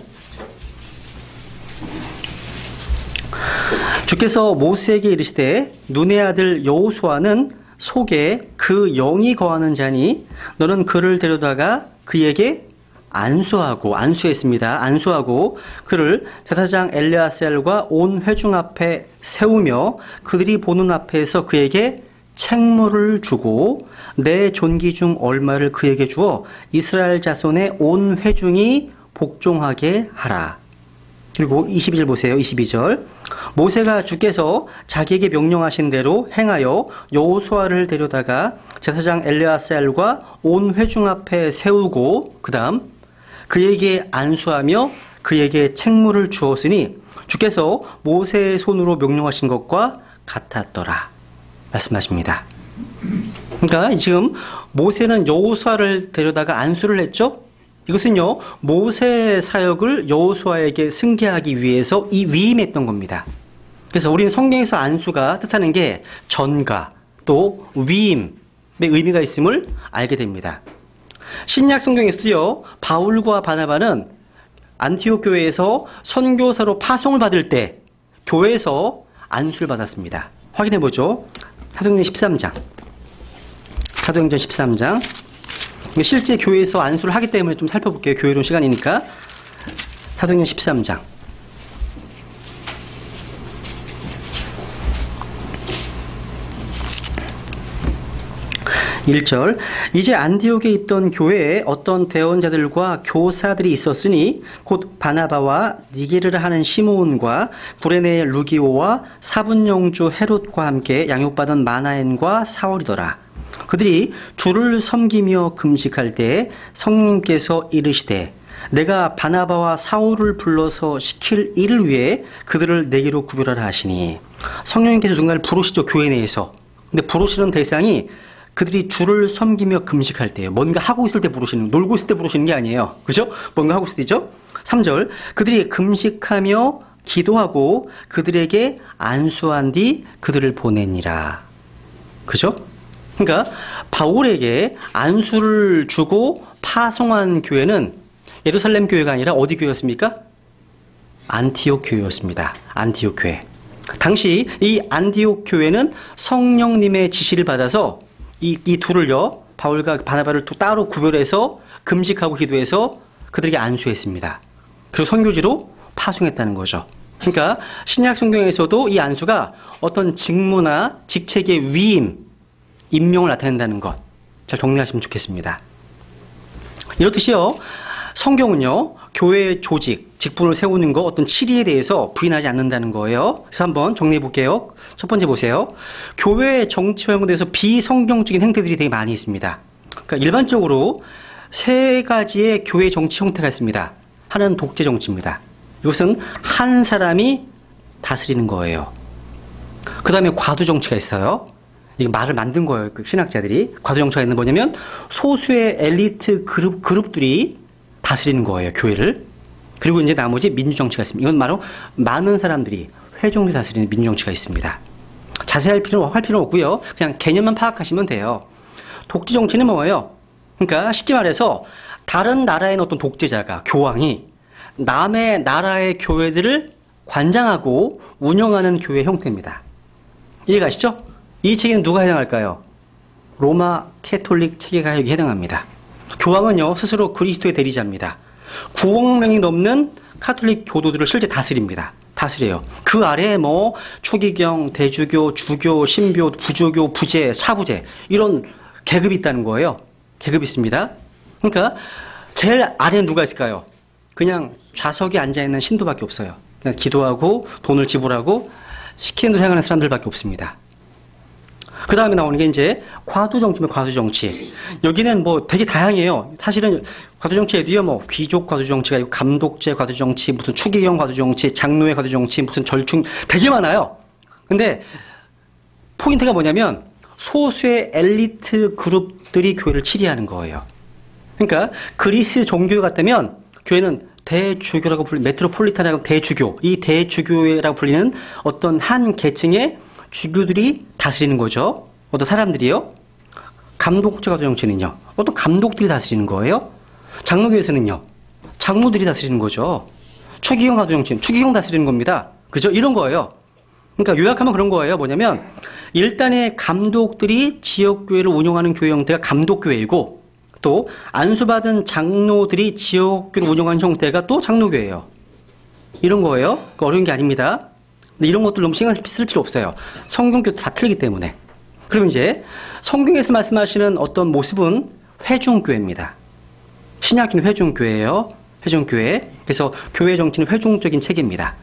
주께서 모세에게 이르시되 눈의 아들 여호수아는 속에 그 영이 거하는 자니 너는 그를 데려다가 그에게 안수하고 그를 제사장 엘레아셀과 온 회중 앞에 세우며 그들이 보는 앞에서 그에게 책무를 주고 내 존귀 중 얼마를 그에게 주어 이스라엘 자손의 온 회중이 복종하게 하라. 그리고 22절 보세요. 22절. 모세가 주께서 자기에게 명령하신 대로 행하여 여호수아를 데려다가 제사장 엘레아셀과 온 회중 앞에 세우고 그 다음 그에게 안수하며 그에게 책무를 주었으니 주께서 모세의 손으로 명령하신 것과 같았더라 말씀하십니다. 그러니까 지금 모세는 여호수아를 데려다가 안수를 했죠. 이것은요, 모세의 사역을 여호수아에게 승계하기 위해서 이 위임했던 겁니다. 그래서 우리는 성경에서 안수가 뜻하는 게 전가 또 위임의 의미가 있음을 알게 됩니다. 신약 성경에서요, 바울과 바나바는 안티옥 교회에서 선교사로 파송을 받을 때 교회에서 안수를 받았습니다. 확인해 보죠. 사도행전 13장. 사도행전 13장. 실제 교회에서 안수를 하기 때문에 좀 살펴볼게요. 교회론 시간이니까. 사도행전 13장. 1절. 이제 안디옥에 있던 교회에 어떤 대언자들과 교사들이 있었으니 곧 바나바와 니게르라 하는 시므온과 구레네의 루기오와 사분영주 헤롯과 함께 양육받은 마나엔과 사울이더라. 그들이 주를 섬기며 금식할 때 성령께서 이르시되 내가 바나바와 사울을 불러서 시킬 일을 위해 그들을 내게로 구별하라 하시니 성령님께서 누군가를 부르시죠. 교회 내에서. 근데 부르시는 대상이 그들이 주를 섬기며 금식할 때요. 뭔가 하고 있을 때 부르시는, 놀고 있을 때 부르시는 게 아니에요. 그죠? 뭔가 하고 있을 때죠? 3절. 그들이 금식하며 기도하고 그들에게 안수한 뒤 그들을 보내니라. 그죠? 그러니까 바울에게 안수를 주고 파송한 교회는 예루살렘 교회가 아니라 어디 교회였습니까? 안티옥 교회였습니다. 안티옥 교회. 당시 이 안티옥 교회는 성령님의 지시를 받아서 이 둘을요, 바울과 바나바를 따로 구별해서 금식하고 기도해서 그들에게 안수했습니다. 그리고 선교지로 파송했다는 거죠. 그러니까 신약 성경에서도 이 안수가 어떤 직무나 직책의 위임, 임명을 나타낸다는 것, 잘 정리하시면 좋겠습니다. 이렇듯이요, 성경은요, 교회의 조직, 직분을 세우는 거, 어떤 치리에 대해서 부인하지 않는다는 거예요. 그래서 한번 정리해 볼게요. 첫 번째 보세요. 교회의 정치 활동에 대해서 비성경적인 행태들이 되게 많이 있습니다. 그러니까 일반적으로 세 가지의 교회 정치 형태가 있습니다. 하나는 독재 정치입니다. 이것은 한 사람이 다스리는 거예요. 그 다음에 과두 정치가 있어요. 이게 말을 만든 거예요. 그 신학자들이. 과두 정치가 있는 뭐냐면 소수의 엘리트 그룹들이 다스리는 거예요. 교회를. 그리고 이제 나머지 민주정치가 있습니다. 이건 바로 많은 사람들이 회중들이 다스리는 민주정치가 있습니다. 자세히 할 필요는 없고요. 그냥 개념만 파악하시면 돼요. 독재 정치는 뭐예요? 그러니까 쉽게 말해서 다른 나라의 어떤 독재자가, 교황이 남의 나라의 교회들을 관장하고 운영하는 교회 형태입니다. 이해가시죠? 이 체계는 누가 해당할까요? 로마 캐톨릭 체계가 여기 해당합니다. 교황은요, 스스로 그리스도의 대리자입니다. 9억 명이 넘는 카톨릭 교도들을 실제 다스립니다. 다스려요. 그 아래에 뭐 추기경, 대주교, 주교, 신교, 부조교, 부재, 사부재 이런 계급이 있다는 거예요. 계급이 있습니다. 그러니까 제일 아래는 누가 있을까요? 그냥 좌석에 앉아있는 신도밖에 없어요. 그냥 기도하고 돈을 지불하고 시키는 대로 행하는 사람들밖에 없습니다. 그 다음에 나오는 게 이제 과두정치입니다. 과두정치. 여기는 뭐 되게 다양해요. 사실은 과두정치에도요, 뭐 귀족 과두정치가 있고, 감독제 과두정치, 무슨 추기경 과두정치, 장로회 과두정치, 무슨 절충, 되게 많아요. 근데 포인트가 뭐냐면 소수의 엘리트 그룹들이 교회를 치리하는 거예요. 그러니까 그리스 종교 같다면 교회는 대주교라고 불리는, 메트로폴리탄이라고 대주교, 이 대주교라고 불리는 어떤 한 계층의 주교들이 다스리는 거죠. 어떤 사람들이요. 감독제 과두정치는요, 어떤 감독들이 다스리는 거예요. 장로교에서는요, 장로들이 다스리는 거죠. 추기경 과두정치는 추기경 다스리는 겁니다. 그죠? 이런 거예요. 그러니까 요약하면 그런 거예요. 뭐냐면 일단의 감독들이 지역교회를 운영하는 교회 형태가 감독교회이고, 또 안수받은 장로들이 지역교회를 운영하는 형태가 또 장로교회예요. 이런 거예요. 그러니까 어려운 게 아닙니다. 근데 이런 것들 너무 신경 쓸 필요 없어요. 성경교 다 틀리기 때문에. 그럼 이제 성경에서 말씀하시는 어떤 모습은 회중교회입니다. 신약기는 회중교회예요. 회중교회. 그래서 교회 정치는 회중적인 체계입니다.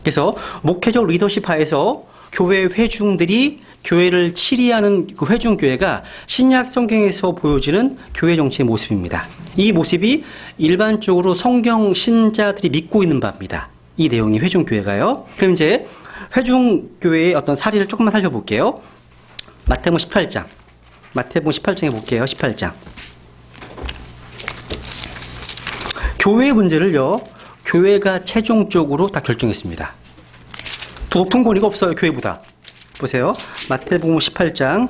그래서 목회적 리더십 하에서 교회 회중들이 교회를 치리하는 그 회중교회가 신약 성경에서 보여지는 교회 정치의 모습입니다. 이 모습이 일반적으로 성경 신자들이 믿고 있는 바입니다. 이 내용이 회중교회가요. 그럼 이제 회중교회의 어떤 사례를 조금만 살펴볼게요. 마태복음 18장. 마태복음 18장에 볼게요. 18장. 교회 문제를요, 교회가 최종적으로 다 결정했습니다. 더 높은 권위가 없어요, 교회보다. 보세요. 마태복음 18장.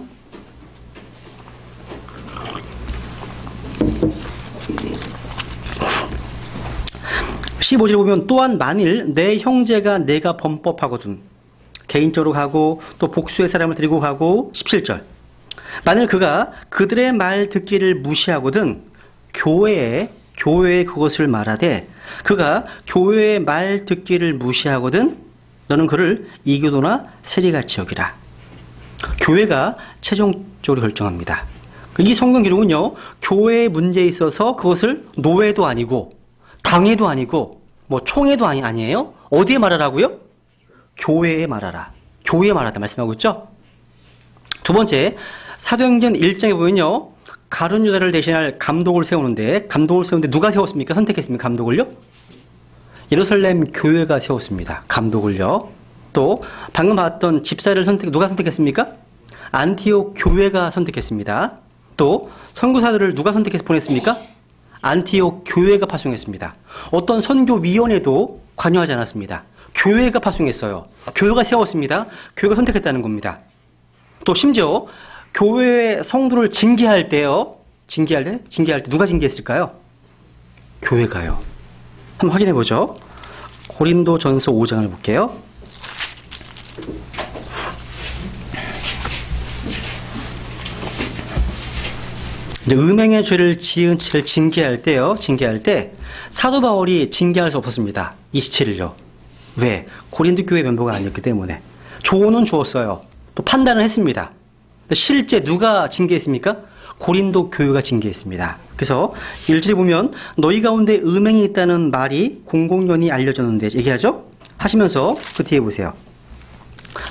15절 보면, 또한 만일 내 형제가 내가 범법하거든, 개인적으로 가고 또 복수의 사람을 데리고 가고, 17절. 만일 그가 그들의 말 듣기를 무시하거든 교회에 그것을 말하되, 그가 교회의 말 듣기를 무시하거든 너는 그를 이교도나 세리같이 여기라. 교회가 최종적으로 결정합니다. 이 성경 기록은요, 교회의 문제에 있어서 그것을 노예도 아니고 당회도 아니고 뭐 총회도 아니에요. 어디에 말하라고요? 교회에 말하라. 교회에 말하다 말씀하고 있죠. 두 번째, 사도행전 1장에 보면요, 가룟 유다를 대신할 감독을 세우는데 누가 세웠습니까? 선택했습니까? 감독을요? 예루살렘 교회가 세웠습니다. 감독을요. 또 방금 봤던 집사를 누가 선택했습니까? 안티옥 교회가 선택했습니다. 또 선교사들을 누가 선택해서 보냈습니까? 안티옥 교회가 파송했습니다. 어떤 선교위원회도 관여하지 않았습니다. 교회가 파송했어요. 교회가 세웠습니다. 교회가 선택했다는 겁니다. 또 심지어 교회의 성도를 징계할 때요. 징계할 때 누가 징계했을까요? 교회가요. 한번 확인해 보죠. 고린도전서 5장을 볼게요. 이제 음행의 죄를 지은 채를 징계할 때요. 징계할 때 사도 바울이 징계할 수 없었습니다. 27일요. 왜? 고린도 교회 멤버가 아니었기 때문에. 조언은 주었어요. 또 판단을 했습니다. 근데 실제 누가 징계했습니까? 고린도 교회가 징계했습니다. 그래서 1절에 보면 너희 가운데 음행이 있다는 말이 공공연히 알려졌는데 얘기하죠? 하시면서 그 뒤에 보세요.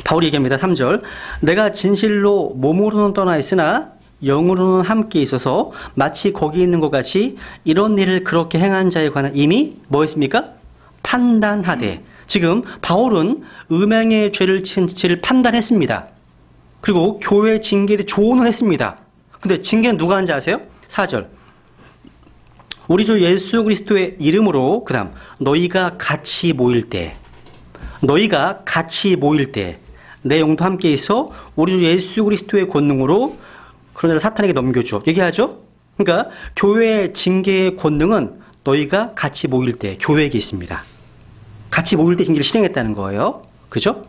바울이 얘기합니다. 3절 내가 진실로 몸으로는 떠나 있으나 영으로는 함께 있어서 마치 거기 있는 것 같이 이런 일을 그렇게 행한 자에 관한 이미 뭐 했습니까? 판단하되. 지금 바울은 음행의 죄를 지은 죄를 판단했습니다. 그리고 교회 징계에 대해 조언을 했습니다. 근데 징계는 누가 한지 아세요? 4절 우리 주 예수 그리스도의 이름으로 그 다음 너희가 같이 모일 때 내 영도 함께 있어 우리 주 예수 그리스도의 권능으로 그런 자를 사탄에게 넘겨줘. 얘기하죠? 그러니까 교회의 징계의 권능은 너희가 같이 모일 때 교회에게 있습니다. 같이 모일 때 징계를 실행했다는 거예요. 그죠?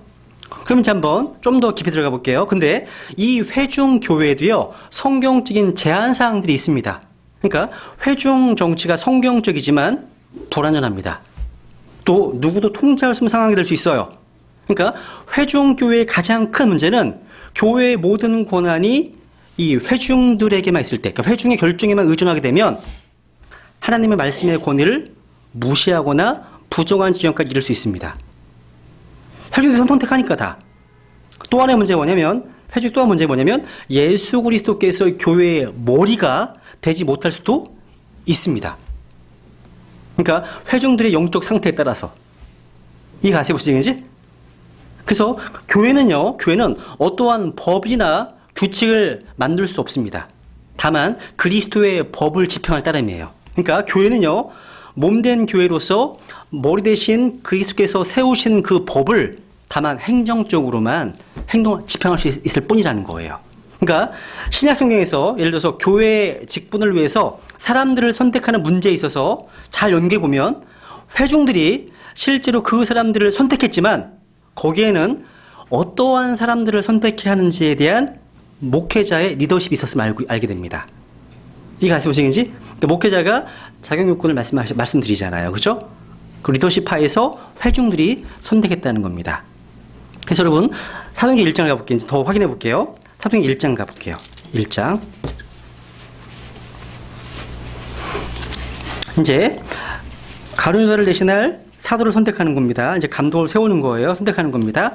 그럼 이제 한번 좀 더 깊이 들어가 볼게요. 근데 이 회중 교회에도요, 성경적인 제한 사항들이 있습니다. 그러니까 회중 정치가 성경적이지만 불완전합니다. 또 누구도 통제할 수 없는 상황이 될 수 있어요. 그러니까 회중 교회의 가장 큰 문제는 교회의 모든 권한이 이 회중들에게만 있을 때, 그러니까 회중의 결정에만 의존하게 되면 하나님의 말씀의 권위를 무시하거나 부정한 지경까지 이를 수 있습니다. 회중들이 선택하니까 다. 또 하나의 문제가 뭐냐면, 회중 또 한 문제가 뭐냐면 예수 그리스도께서 교회의 머리가 되지 못할 수도 있습니다. 그러니까 회중들의 영적 상태에 따라서. 이게 가세요 무슨 얘기인지? 그래서 교회는 어떠한 법이나 규칙을 만들 수 없습니다. 다만 그리스도의 법을 집행할 따름이에요. 그러니까 교회는요, 몸된 교회로서 머리 대신 그리스도께서 세우신 그 법을 다만 행정적으로만 집행할 수 있을 뿐이라는 거예요. 그러니까 신약 성경에서 예를 들어서 교회 직분을 위해서 사람들을 선택하는 문제에 있어서 잘 연구해 보면 회중들이 실제로 그 사람들을 선택했지만 거기에는 어떠한 사람들을 선택해야 하는지에 대한 목회자의 리더십이 있었음을 알게 됩니다. 이게 가슴 무엇인지? 그러니까 목회자가 자격 요건을 말씀드리잖아요. 그죠? 그 리더십 하에서 회중들이 선택했다는 겁니다. 그래서 여러분, 사도행전 1장 가볼게요. 더 확인해 볼게요. 사도행전 1장 가볼게요. 1장. 이제 가룟유다를 대신할 사도를 선택하는 겁니다. 이제 감독을 세우는 거예요. 선택하는 겁니다.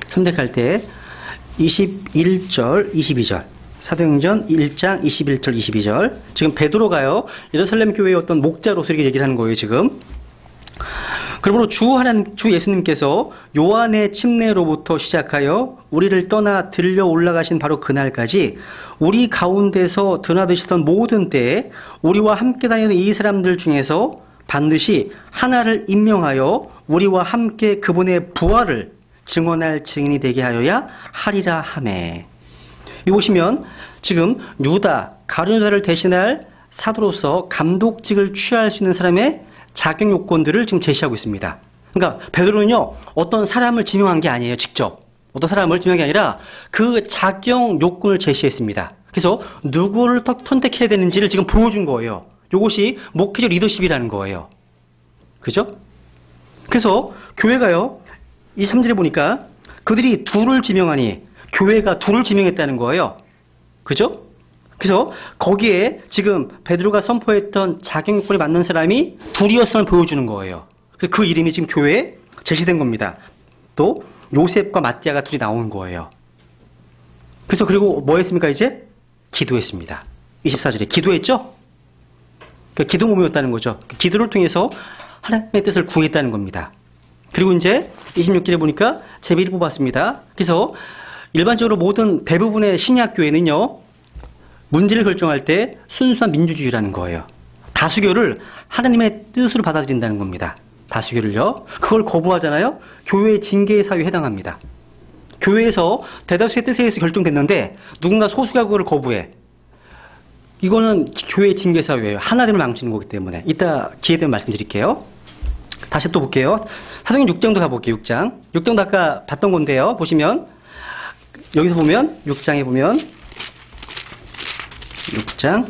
선택할 때 21절, 22절. 사도행전 1장 21절, 22절. 지금 베드로가요, 예루살렘 교회의 어떤 목자로서 이렇게 얘기를 하는 거예요, 지금. 그러므로 주 예수님께서 요한의 침례로부터 시작하여 우리를 떠나 들려 올라가신 바로 그날까지 우리 가운데서 드나드시던 모든 때에 우리와 함께 다니는 이 사람들 중에서 반드시 하나를 임명하여 우리와 함께 그분의 부활을 증언할 증인이 되게 하여야 하리라 하매. 이 보시면 지금 가룟유다를 대신할 사도로서 감독직을 취할 수 있는 사람의 자격 요건들을 지금 제시하고 있습니다. 그러니까 베드로는요, 어떤 사람을 지명한 게 아니에요. 직접 어떤 사람을 지명한 게 아니라 그 자격 요건을 제시했습니다. 그래서 누구를 선택해야 되는지를 지금 보여준 거예요. 이것이 목회적 리더십이라는 거예요. 그죠? 그래서 교회가요, 23절에 보니까 그들이 둘을 지명하니 교회가 둘을 지명했다는 거예요. 그죠? 그래서 거기에 지금 베드로가 선포했던 자격 요건에 맞는 사람이 둘이었음을 보여주는 거예요. 그 이름이 지금 교회에 제시된 겁니다. 또 요셉과 마띠아가 둘이 나온 거예요. 그래서 그리고 뭐 했습니까? 이제 기도했습니다. 24절에 기도했죠? 그러니까 기도 몸이었다는 거죠. 기도를 통해서 하나님의 뜻을 구했다는 겁니다. 그리고 이제 26절에 보니까 제비를 뽑았습니다. 그래서 일반적으로 모든 대부분의 신약 교회는요, 문제를 결정할 때 순수한 민주주의라는 거예요. 다수결을 하나님의 뜻으로 받아들인다는 겁니다. 다수결을요. 그걸 거부하잖아요. 교회의 징계의 사유에 해당합니다. 교회에서 대다수의 뜻에 의해서 결정됐는데 누군가 소수가 그걸 거부해. 이거는 교회의 징계 사유예요. 하나님을 망치는 거기 때문에. 이따 기회 되면 말씀드릴게요. 다시 또 볼게요. 사도행전 6장도 가볼게요. 6장. 6장도 아까 봤던 건데요. 보시면 여기서 보면 6장에 보면 6장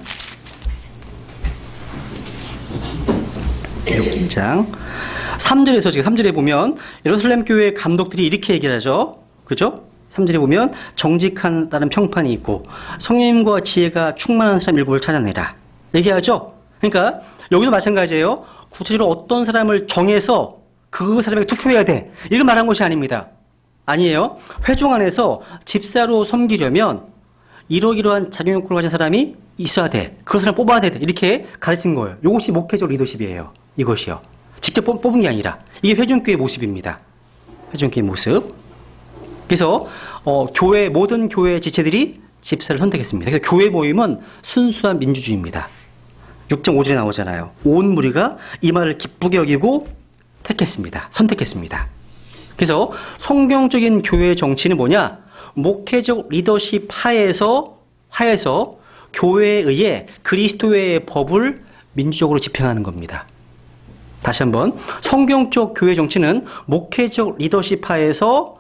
3절에서 지금 3절에 보면 예루살렘 교회 감독들이 이렇게 얘기를 하죠. 그죠? 3절에 보면 정직한 평판이 있고 성령님과 지혜가 충만한 사람 7을 찾아내라. 얘기하죠. 그러니까 여기도 마찬가지예요. 구체적으로 어떤 사람을 정해서 그 사람에게 투표해야 돼. 이걸 말한 것이 아닙니다. 아니에요. 회중 안에서 집사로 섬기려면 이러이러한 자격요건을 가진 사람이 있어야 돼. 그 사람 뽑아야 돼. 이렇게 가르친 거예요. 이것이 목회적 리더십이에요. 이것이요. 직접 뽑은 게 아니라 이게 회중교회 모습입니다. 회중교회 모습. 그래서 모든 교회 지체들이 집사를 선택했습니다. 그래서 교회 모임은 순수한 민주주의입니다. 6.5절에 나오잖아요. 온 무리가 이 말을 기쁘게 여기고 선택했습니다. 그래서 성경적인 교회 정치는 뭐냐? 목회적 리더십 하에서 교회에 의해 그리스도의 법을 민주적으로 집행하는 겁니다. 다시 한번 성경적 교회 정치는 목회적 리더십 하에서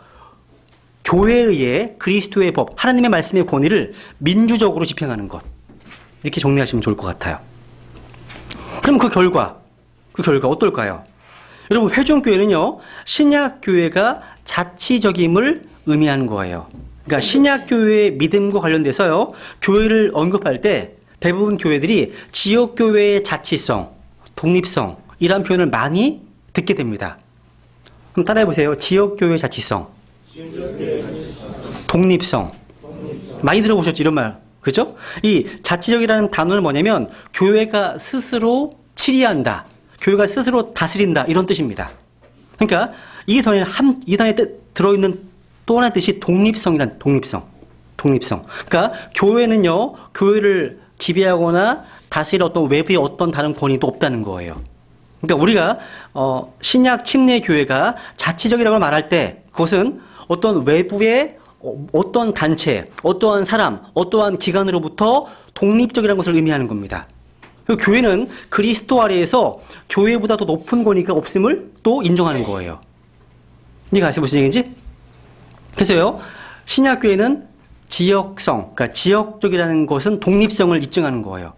교회에 의해 그리스도의 법, 하나님의 말씀의 권위를 민주적으로 집행하는 것. 이렇게 정리하시면 좋을 것 같아요. 그럼 그 결과 어떨까요? 여러분, 회중교회는요, 신약교회가 자치적임을 의미하는 거예요. 그러니까 신약교회의 믿음과 관련돼서요, 교회를 언급할 때 대부분 교회들이 지역교회의 자치성, 독립성, 이런 표현을 많이 듣게 됩니다. 한번 따라해보세요. 지역교회의 자치성, 독립성. 많이 들어보셨죠? 이런 말. 그죠? 이 자치적이라는 단어는 뭐냐면 교회가 스스로 치리한다. 교회가 스스로 다스린다. 이런 뜻입니다. 그러니까 이 단어에 들어있는 또 하나의 뜻이 독립성이란 독립성. 그러니까 교회는요, 교회를 지배하거나 다스릴 어떤 외부의 어떤 다른 권위도 없다는 거예요. 그러니까 우리가 신약 침례 교회가 자치적이라고 말할 때 그것은 어떤 외부의 어떤 단체, 어떠한 사람, 어떠한 기관으로부터 독립적이라는 것을 의미하는 겁니다. 교회는 그리스도 아래에서 교회보다 더 높은 권위가 없음을 또 인정하는 거예요. 이해가 가시죠? 무슨 얘기인지? 그래서요, 신약교회는 지역성, 그러니까 지역적이라는 것은 독립성을 입증하는 거예요.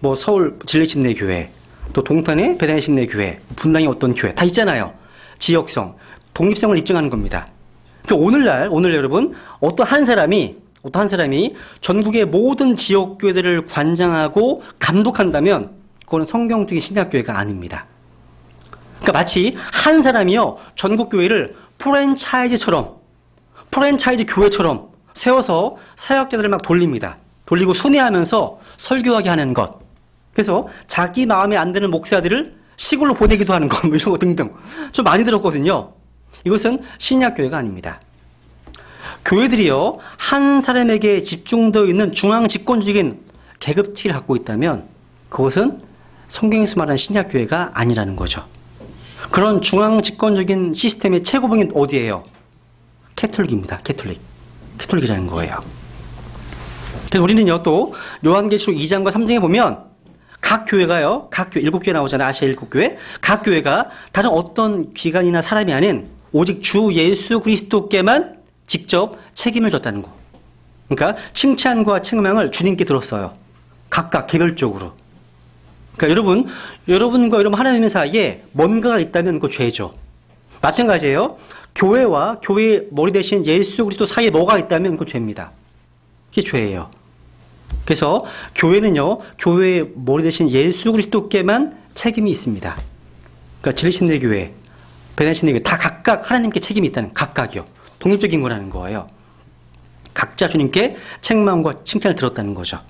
뭐 서울 진리침례교회, 또 동탄의 베다니 침례교회, 분당의 어떤 교회 다 있잖아요. 지역성, 독립성을 입증하는 겁니다. 그러니까 오늘 여러분, 어떤 한 사람이 전국의 모든 지역교회들을 관장하고 감독한다면 그건 성경적인 신약교회가 아닙니다. 그러니까 마치 한 사람이요, 전국교회를 프랜차이즈 교회처럼 세워서 사역자들을 막 돌립니다. 돌리고 순회하면서 설교하게 하는 것. 그래서 자기 마음에 안 드는 목사들을 시골로 보내기도 하는 것, 이런 거 등등. 좀 많이 들었거든요. 이것은 신약교회가 아닙니다. 교회들이요, 한 사람에게 집중되어 있는 중앙 집권적인 계급체를 갖고 있다면 그것은 성경에서 말하는 신약교회가 아니라는 거죠. 그런 중앙 집권적인 시스템의 최고봉이 어디예요? 캐톨릭입니다. 캐톨릭이라는 거예요. 그래서 우리는요, 또 요한계시록 2장과 3장에 보면 각 교회 7교회 나오잖아요. 아시아 7교회. 각 교회가 다른 어떤 기관이나 사람이 아닌 오직 주 예수 그리스도께만 직접 책임을 졌다는 거. 그러니까 칭찬과 책망을 주님께 들었어요. 각각 개별적으로. 그러니까 여러분과 여러분 하나님 사이에 뭔가가 있다면 그거 죄죠. 마찬가지예요. 교회와 교회의 머리 대신 예수 그리스도 사이에 뭐가 있다면 그거 죄입니다. 그게 죄예요. 그래서 교회는요, 교회의 머리 대신 예수 그리스도께만 책임이 있습니다. 그러니까 진리침례교회, 베다니침례교회 다 각각 하나님께 책임이 있다는, 각각이요. 독립적인 거라는 거예요. 각자 주님께 책망과 칭찬을 들었다는 거죠.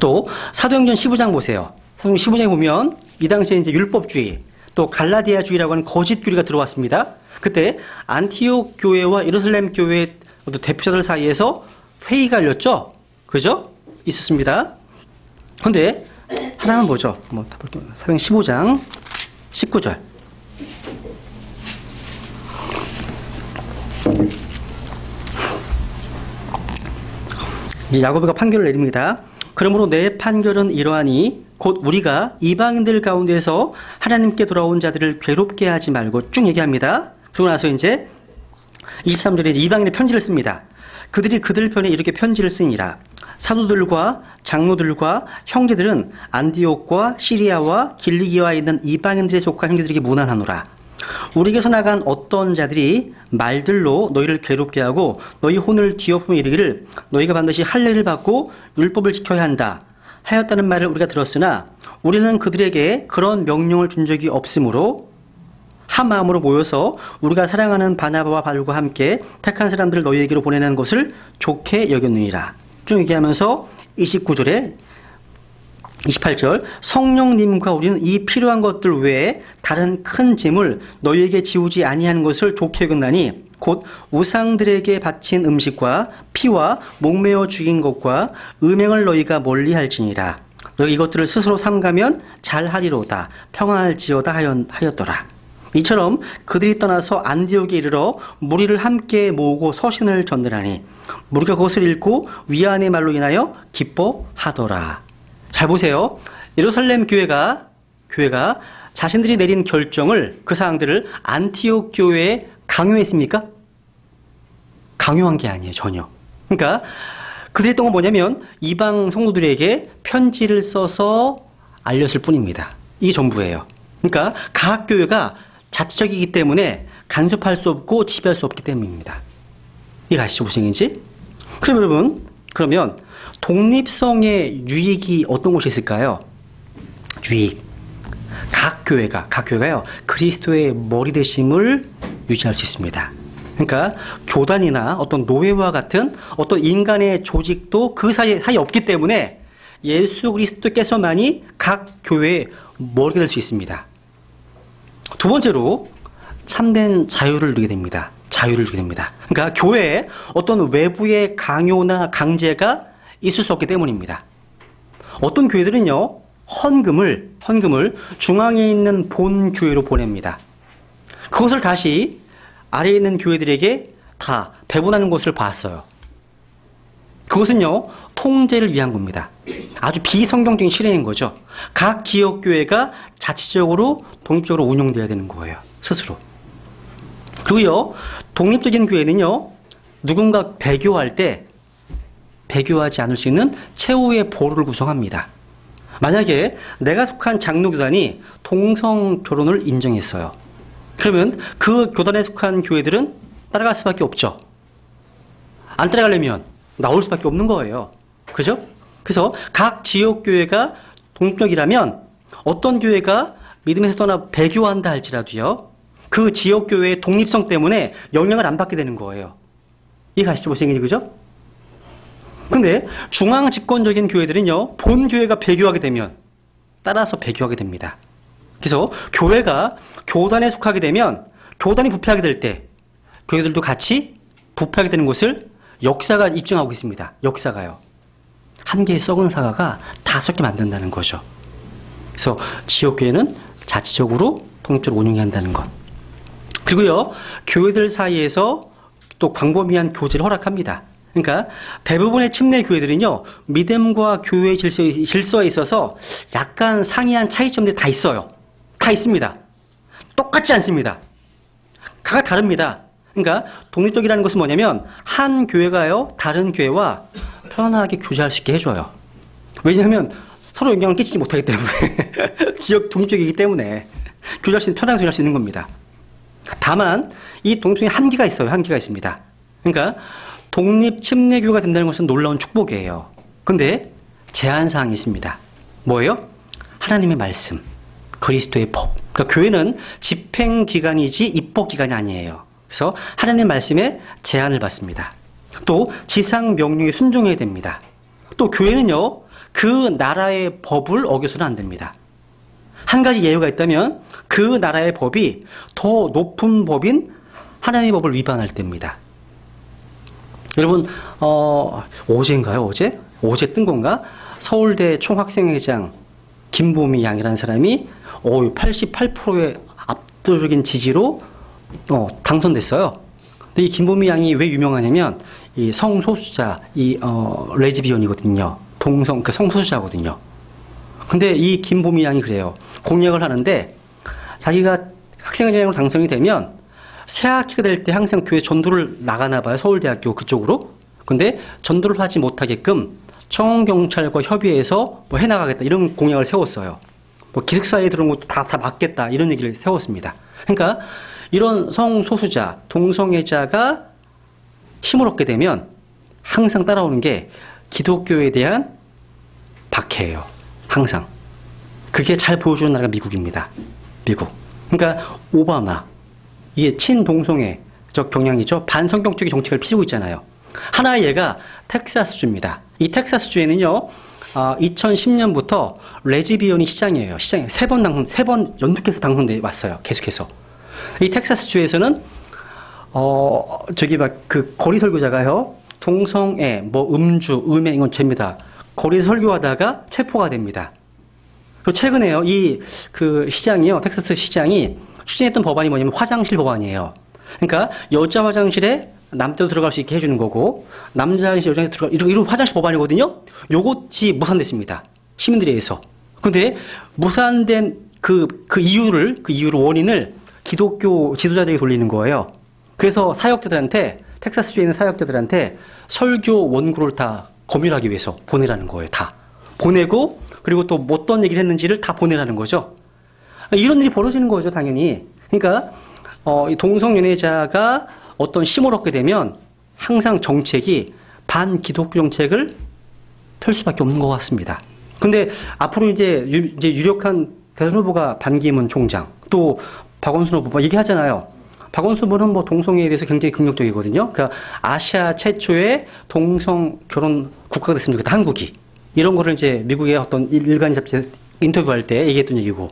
또 사도행전 15장 보세요. 사도행전 15장에 보면 이 당시에 이제 율법주의, 또 갈라디아주의라고 하는 거짓 교리가 들어왔습니다. 그때 안티옥 교회와 예루살렘 교회의 대표자들 사이에서 회의가 열렸죠. 그죠? 있었습니다. 근데 하나는 뭐죠? 한번 볼게요. 사도행 15장 19절. 야고보가 판결을 내립니다. 그러므로 내 판결은 이러하니 곧 우리가 이방인들 가운데서 하나님께 돌아온 자들을 괴롭게 하지 말고 쭉 얘기합니다. 그러고 나서 이제 23절에 이방인의 편지를 씁니다. 그들이 그들 편에 이렇게 편지를 쓰니라. 사도들과 장로들과 형제들은 안디옥과 시리아와 길리기와에 있는 이방인들에 속한 형제들에게 문안하노라. 우리에게서 나간 어떤 자들이 말들로 너희를 괴롭게 하고 너희 혼을 뒤엎으며 이르기를 너희가 반드시 할례를 받고 율법을 지켜야 한다 하였다는 말을 우리가 들었으나 우리는 그들에게 그런 명령을 준 적이 없으므로 한 마음으로 모여서 우리가 사랑하는 바나바와 바울과 함께 택한 사람들을 너희에게로 보내는 것을 좋게 여겼느니라. 쭉 얘기하면서 29절에 28절 성령님과 우리는 이 필요한 것들 외에 다른 큰 짐을 너희에게 지우지 아니하는 것을 좋게 여겼나니 곧 우상들에게 바친 음식과 피와 목매어 죽인 것과 음행을 너희가 멀리할지니라. 너희 이것들을 스스로 삼가면 잘하리로다 평안할지어다 하였더라. 이처럼 그들이 떠나서 안디옥에 이르러 무리를 함께 모으고 서신을 전달하니 무리가 그것을 읽고 위안의 말로 인하여 기뻐하더라. 잘 보세요. 예루살렘 교회가 자신들이 내린 결정을 그 사항들을 안티옥 교회에 강요했습니까? 강요한 게 아니에요. 전혀. 그러니까 그들이 했던 건 뭐냐면 이방 성도들에게 편지를 써서 알렸을 뿐입니다. 이게 전부예요. 그러니까 각 교회가 자치적이기 때문에 간섭할 수 없고 지배할 수 없기 때문입니다. 이게 아시죠? 무슨 얘기인지? 그럼 여러분, 그러면 독립성의 유익이 어떤 것이 있을까요? 유익. 각 교회가요, 그리스도의 머리 되심을 유지할 수 있습니다. 그러니까 교단이나 어떤 노예와 같은 어떤 인간의 조직도 그 사이에 없기 때문에 예수 그리스도께서만이 각 교회의 머리가 될 수 있습니다. 두 번째로 참된 자유를 누리게 됩니다. 자유를 주게 됩니다. 그러니까 교회에 어떤 외부의 강요나 강제가 있을 수 없기 때문입니다. 어떤 교회들은요, 헌금을 중앙에 있는 본 교회로 보냅니다. 그것을 다시 아래에 있는 교회들에게 다 배분하는 것을 봤어요. 그것은요, 통제를 위한 겁니다. 아주 비성경적인 실행인 거죠. 각 지역 교회가 자치적으로 독립적으로 운영돼야 되는 거예요. 스스로. 그리고요, 독립적인 교회는요, 누군가 배교할 때 배교하지 않을 수 있는 최후의 보루를 구성합니다. 만약에 내가 속한 장로교단이 동성 결혼을 인정했어요. 그러면 그 교단에 속한 교회들은 따라갈 수밖에 없죠. 안 따라가려면 나올 수밖에 없는 거예요. 그죠? 그래서 각 지역교회가 독립적이라면 어떤 교회가 믿음에서 떠나 배교한다 할지라도요, 그 지역교회의 독립성 때문에 영향을 안 받게 되는 거예요. 이해 가시죠? 무슨 얘기인지, 그죠? 근데 중앙 집권적인 교회들은요, 본 교회가 배교하게 되면 따라서 배교하게 됩니다. 그래서 교회가 교단에 속하게 되면 교단이 부패하게 될 때 교회들도 같이 부패하게 되는 것을 역사가 입증하고 있습니다. 역사가요. 한 개의 썩은 사과가 5개 만든다는 거죠. 그래서 지역교회는 자치적으로 독립적으로 운영해야 한다는 것. 그리고요, 교회들 사이에서 또 광범위한 교제를 허락합니다. 그러니까 대부분의 침례 교회들은요, 믿음과 교회의 질서에 있어서 약간 상이한 차이점들이 다 있어요. 다 있습니다. 똑같지 않습니다. 각각 다릅니다. 그러니까 독립적이라는 것은 뭐냐면 한 교회가요, 다른 교회와 편안하게 교제할 수 있게 해줘요. 왜냐하면 서로 영향을 끼치지 못하기 때문에 지역 독립적이기 때문에 교제할 수 있는, 편하게 교제할 수 있는 겁니다. 다만 이 독립성에 한계가 있어요. 한계가 있습니다. 그러니까 독립 침례교회가 된다는 것은 놀라운 축복이에요. 근데 제한사항이 있습니다. 뭐예요? 하나님의 말씀, 그리스도의 법. 그러니까 교회는 집행기관이지 입법기관이 아니에요. 그래서 하나님의 말씀에 제한을 받습니다. 또 지상 명령에 순종해야 됩니다. 또 교회는요, 그 나라의 법을 어겨서는 안 됩니다. 한 가지 예외가 있다면 그 나라의 법이 더 높은 법인 하나님의 법을 위반할 때입니다. 여러분, 어제인가요? 어제 뜬 건가? 서울대 총학생회장 김보미 양이라는 사람이 88%의 압도적인 지지로 당선됐어요. 근데 이 김보미 양이 왜 유명하냐면 이 성소수자, 레즈비언이거든요. 그 성소수자거든요. 근데 이 김보미 양이 그래요. 공약을 하는데 자기가 학생회장으로 당선이 되면 새학기가 될 때 항상 교회 전도를 나가나 봐요. 서울대학교 그쪽으로. 근데 전도를 하지 못하게끔 청원경찰과 협의해서 뭐 해나가겠다 이런 공약을 세웠어요. 뭐 기숙사에 들어온 것도 다 막겠다 이런 얘기를 세웠습니다. 그러니까 이런 성소수자, 동성애자가 힘을 얻게 되면 항상 따라오는 게 기독교에 대한 박해예요. 항상. 그게 잘 보여주는 나라가 미국입니다. 미국. 그러니까 오바마. 이게 친동성애적 경향이죠. 반성경적인 정책을 피우고 있잖아요. 하나의 예가 텍사스주입니다. 이 텍사스주에는요, 2010년부터 레즈비언이 시장이에요. 시장에 세 번 연속해서 당선돼 왔어요. 계속해서. 이 텍사스주에서는, 거리 설교자가요, 동성애, 음주, 음행, 이건 죄입니다. 거리 설교하다가 체포가 됩니다. 그리고 최근에요, 시장이요, 텍사스 시장이 추진했던 법안이 뭐냐면 화장실 법안이에요. 그러니까 여자 화장실에 남자도 들어갈 수 있게 해주는 거고 남자 화장실 여자도 들어갈 이런 화장실 법안이거든요. 요것이 무산됐습니다. 시민들에 의해서. 근데 무산된 그 이유를 원인을 기독교 지도자들에게 돌리는 거예요. 그래서 텍사스주에 있는 사역자들한테 설교 원고를 다 검열하기 위해서 보내라는 거예요. 다 보내고 그리고 또 어떤 얘기를 했는지를 다 보내라는 거죠. 이런 일이 벌어지는 거죠, 당연히. 그러니까 이 동성연애자가 어떤 힘을 얻게 되면 항상 정책이 반기독교 정책을 펼 수밖에 없는 것 같습니다. 근데 앞으로 이제 유력한 대선 후보가 반기문 총장, 또 박원순 후보 얘기하잖아요. 박원순 후보는 동성애에 대해서 굉장히 긍정적이거든요. 그러니까 아시아 최초의 동성 결혼 국가가 됐으면 좋겠다, 한국이. 이런 거를 이제 미국의 어떤 일간 잡지에 인터뷰할 때 얘기했던 얘기고.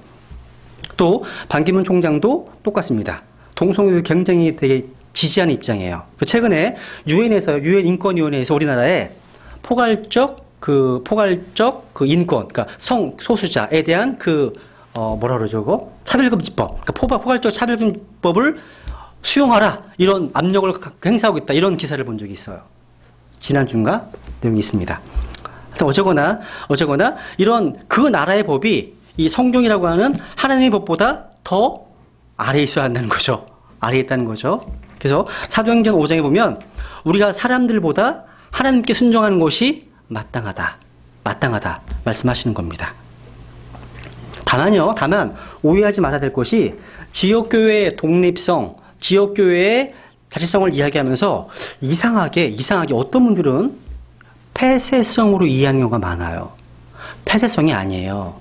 또 반기문 총장도 똑같습니다. 동성애를 굉장히 되게 지지하는 입장이에요. 최근에 유엔 인권위원회에서 우리나라에 포괄적 인권, 그러니까 성소수자에 대한 차별금지법, 그러니까 포괄적 차별금지법을 수용하라 이런 압력을 행사하고 있다 이런 기사를 본 적이 있어요. 지난주인가 내용이 있습니다. 어쨌거나 이런 그 나라의 법이 이 성경이라고 하는 하나님의 법보다 더 아래에 있어야 한다는 거죠. 아래에 있다는 거죠. 그래서 사도행전 5장에 보면 우리가 사람들보다 하나님께 순종하는 것이 마땅하다 말씀하시는 겁니다. 다만 오해하지 말아야 될 것이 지역교회의 독립성, 지역교회의 자치성을 이야기하면서 이상하게 어떤 분들은 폐쇄성으로 이해하는 경우가 많아요. 폐쇄성이 아니에요.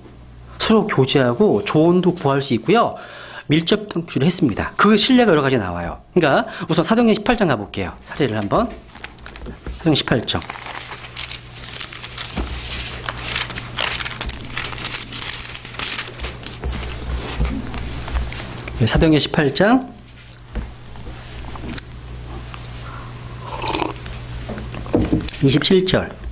서로 교제하고 조언도 구할 수 있고요. 밀접 통치를 했습니다. 그 신뢰가 여러 가지 나와요. 그러니까 우선 사도행전 18장 가볼게요. 사례를 한번. 사도행전 18장. 사도행전 18장 27절.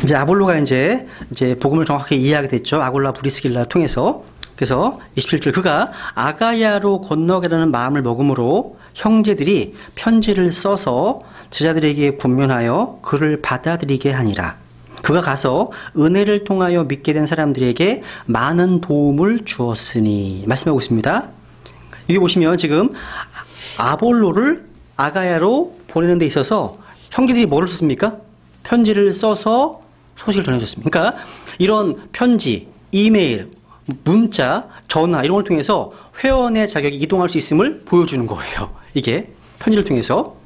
이제 아볼로가 이제 복음을 정확하게 이해하게 됐죠. 아골라 브리스길라를 통해서. 그래서 27절 그가 아가야로 건너가려는 마음을 먹음으로 형제들이 편지를 써서 제자들에게 권면하여 그를 받아들이게 하니라. 그가 가서 은혜를 통하여 믿게 된 사람들에게 많은 도움을 주었으니 말씀하고 있습니다. 여기 보시면 지금 아볼로를 아가야로 보내는 데 있어서 형제들이 뭐를 썼습니까? 편지를 써서 소식을 전해줬습니다. 그러니까 이런 편지, 이메일, 문자, 전화 이런 걸 통해서 회원의 자격이 이동할 수 있음을 보여주는 거예요. 이게 편지를 통해서.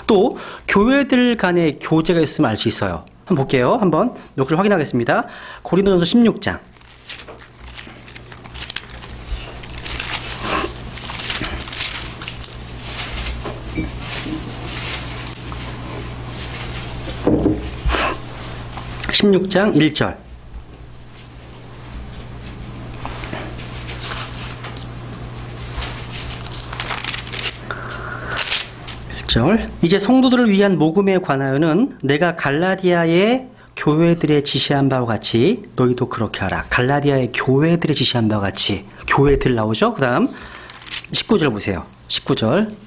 또 교회들 간의 교제가 있으면 알 수 있어요. 한번 볼게요. 한번 녹취를 확인하겠습니다. 고린도전서 16장. 16장 1절. 이제 성도들을 위한 모금에 관하여는 내가 갈라디아의 교회들의 지시한 바와 같이 너희도 그렇게 하라. 갈라디아의 교회들의 지시한 바와 같이. 교회들 나오죠? 그 다음 19절 보세요. 19절.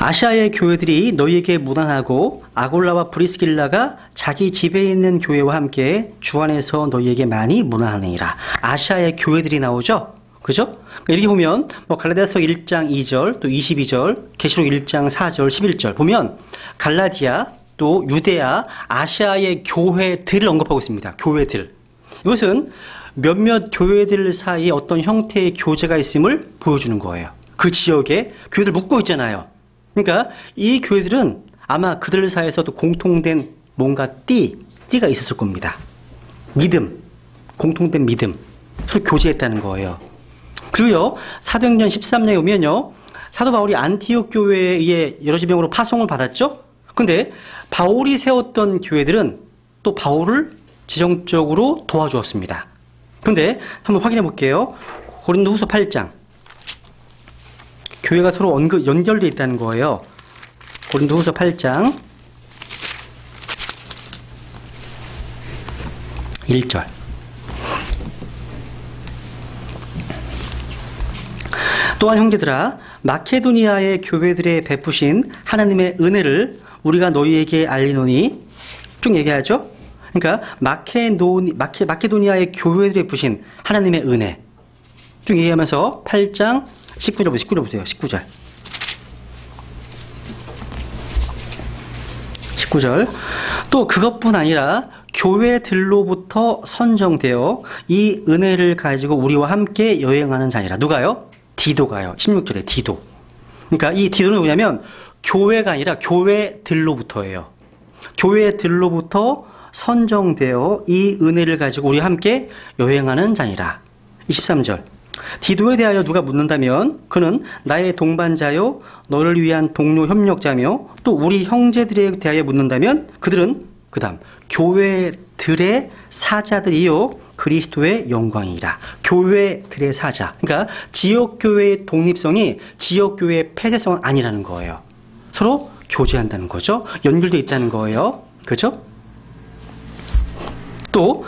아시아의 교회들이 너희에게 무난하고 아골라와 브리스길라가 자기 집에 있는 교회와 함께 주 안에서 너희에게 많이 무난하느니라. 아시아의 교회들이 나오죠? 그죠? 이렇게 보면 갈라디아서 1장 2절 또 22절 계시록 1장 4절 11절 보면 갈라디아 또 유대아 아시아의 교회들을 언급하고 있습니다. 교회들. 이것은 몇몇 교회들 사이에 어떤 형태의 교제가 있음을 보여주는 거예요. 그 지역에 교회들 묶고 있잖아요. 그러니까 이 교회들은 아마 그들 사이에서도 공통된 뭔가 띠가 있었을 겁니다. 믿음, 공통된 믿음, 서로 교제했다는 거예요. 그리고요, 사도행전 13장에 보면요, 사도 바울이 안티옥 교회에 의해 여러 지명으로 파송을 받았죠? 근데 바울이 세웠던 교회들은 또 바울을 지정적으로 도와주었습니다. 근데 한번 확인해 볼게요. 고린도후서 8장. 교회가 서로 연결되어 있다는 거예요. 고린도후서 8장 1절. 또한 형제들아 마케도니아의 교회들에 베푸신 하나님의 은혜를 우리가 너희에게 알리노니 쭉 얘기하죠. 그러니까 마케도니아의 교회들에 베푸신 하나님의 은혜 쭉 얘기하면서 8장 19절 보세요. 19절. 또 그것뿐 아니라 교회들로부터 선정되어 이 은혜를 가지고 우리와 함께 여행하는 자니라. 누가요? 디도가요. 16절에 디도. 그러니까 이 디도는 누구냐면 교회가 아니라 교회들로부터예요. 교회들로부터 선정되어 이 은혜를 가지고 우리와 함께 여행하는 자니라. 23절. 디도에 대하여 누가 묻는다면 그는 나의 동반자요 너를 위한 동료 협력자며 또 우리 형제들에 대하여 묻는다면 그들은 그 다음 교회들의 사자들이요 그리스도의 영광이라. 교회들의 사자. 그러니까 지역교회의 독립성이 지역교회의 폐쇄성은 아니라는 거예요. 서로 교제한다는 거죠. 연결되어 있다는 거예요. 그죠? 또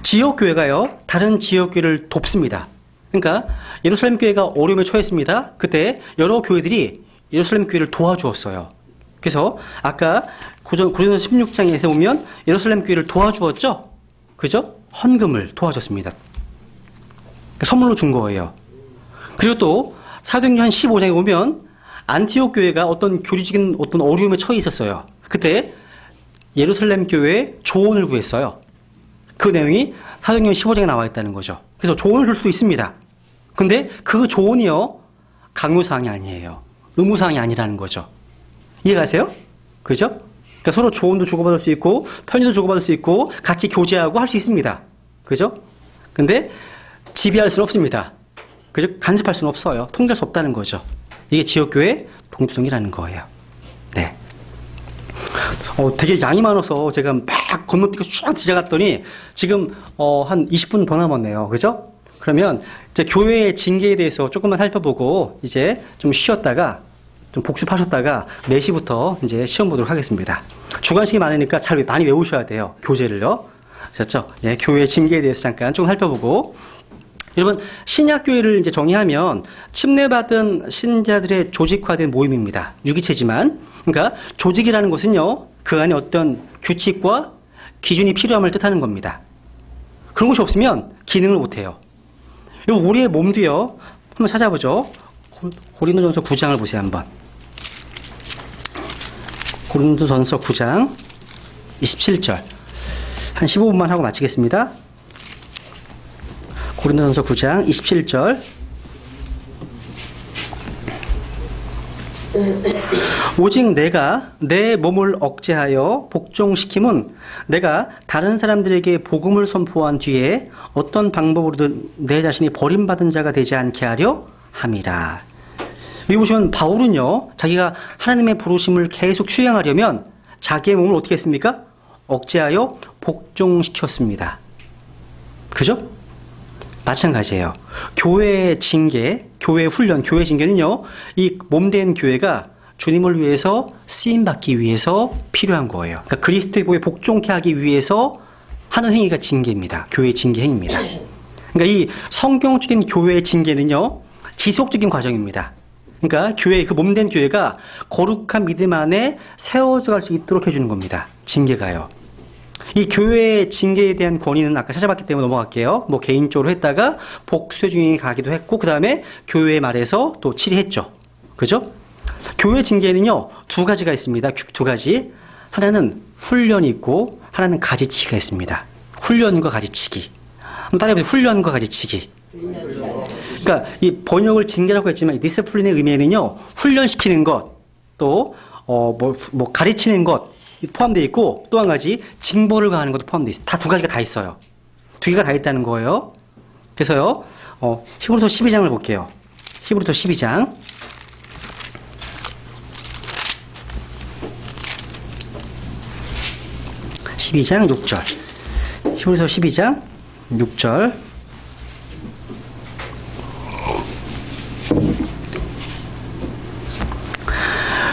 지역교회가요 다른 지역교회를 돕습니다. 그러니까 예루살렘 교회가 어려움에 처했습니다. 그때 여러 교회들이 예루살렘 교회를 도와주었어요. 그래서 아까 고린도서 16장에서 보면 예루살렘 교회를 도와주었죠. 그죠? 헌금을 도와줬습니다. 그러니까 선물로 준 거예요. 그리고 또 사도행전 15장에 보면 안티옥 교회가 어떤 교리적인 어떤 어려움에 처해 있었어요. 그때 예루살렘 교회에 조언을 구했어요. 그 내용이 사도행전 15장에 나와 있다는 거죠. 그래서 조언을 줄 수도 있습니다. 근데 그 조언이요 강요사항이 아니에요. 의무사항이 아니라는 거죠. 이해가세요? 그죠? 그러니까 서로 조언도 주고받을 수 있고 편지도 주고받을 수 있고 같이 교제하고 할 수 있습니다. 그죠? 근데 지배할 수는 없습니다. 그죠? 간섭할 수는 없어요. 통제할 수 없다는 거죠. 이게 지역교회 독립성이라는 거예요. 네. 되게 양이 많아서 제가 막 건너뛰고 쭉 지나갔더니 지금 한 20분 더 남았네요. 그죠? 그러면 이제 교회의 징계에 대해서 조금만 살펴보고 이제 좀 쉬었다가 좀 복습하셨다가 4시부터 이제 시험 보도록 하겠습니다. 주관식이 많으니까 잘 많이 외우셔야 돼요. 교재를요. 아셨죠? 예, 교회의 징계에 대해서 잠깐 좀 살펴보고. 여러분, 신약교회를 이제 정의하면 침례받은 신자들의 조직화된 모임입니다. 유기체지만. 그러니까 조직이라는 것은요, 그 안에 어떤 규칙과 기준이 필요함을 뜻하는 겁니다. 그런 것이 없으면 기능을 못해요. 우리의 몸도요, 한번 찾아보죠. 고린도전서 9장을 보세요, 한번. 고린도전서 9장 27절. 한 15분만 하고 마치겠습니다. 고린도전서 9장 27절. 오직 내가 내 몸을 억제하여 복종시킴은 내가 다른 사람들에게 복음을 선포한 뒤에 어떤 방법으로든 내 자신이 버림받은 자가 되지 않게 하려 함이라. 여기 보시면 바울은요, 자기가 하나님의 부르심을 계속 수행하려면 자기의 몸을 어떻게 했습니까? 억제하여 복종시켰습니다. 그죠? 마찬가지예요. 교회의 징계, 교회 훈련, 교회 징계는요, 이 몸된 교회가 주님을 위해서 쓰임받기 위해서 필요한 거예요. 그러니까 그리스도의 보에 복종케 하기 위해서 하는 행위가 징계입니다. 교회의 징계 행위입니다. 그러니까 이 성경적인 교회의 징계는요, 지속적인 과정입니다. 그러니까 교회, 그 몸된 교회가 거룩한 믿음 안에 세워져 갈 수 있도록 해주는 겁니다. 징계가요. 이 교회의 징계에 대한 권위는 아까 찾아봤기 때문에 넘어갈게요. 뭐 개인적으로 했다가 복수의 중에 가기도 했고, 그 다음에 교회 말에서 또 치리했죠. 그죠? 교회 징계는요, 두 가지가 있습니다. 두 가지. 하나는 훈련이 있고, 하나는 가지치기가 있습니다. 훈련과 가지치기. 한번 따라해보세요. 훈련과 가지치기. 그러니까 이 번역을 징계라고 했지만 이 디스플린의 의미에는요, 훈련시키는 것, 또 가르치는 것 포함되어 있고, 또 한 가지 징벌을 가하는 것도 포함되어 있어요. 다 두 가지가 다 있어요. 두 개가 다 있다는 거예요. 그래서요, 히브리서 12장을 볼게요. 히브리서 12장. 12장 6절. 히브리서 12장 6절.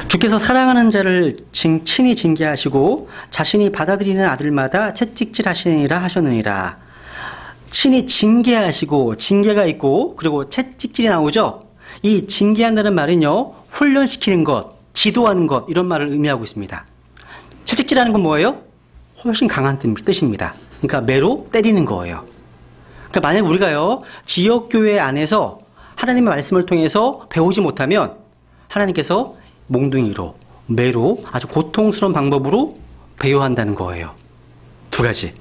주께서 사랑하는 자를 친히 징계하시고 자신이 받아들이는 아들마다 채찍질하시니라 하셨느니라. 친히 징계하시고, 징계가 있고, 그리고 채찍질이 나오죠. 이 징계한다는 말은요, 훈련시키는 것, 지도하는 것, 이런 말을 의미하고 있습니다. 채찍질하는 건 뭐예요? 훨씬 강한 뜻입니다. 그러니까 매로 때리는 거예요. 그러니까 만약 우리가요, 지역교회 안에서 하나님의 말씀을 통해서 배우지 못하면 하나님께서 몽둥이로, 매로 아주 고통스러운 방법으로 배워한다는 거예요. 두 가지.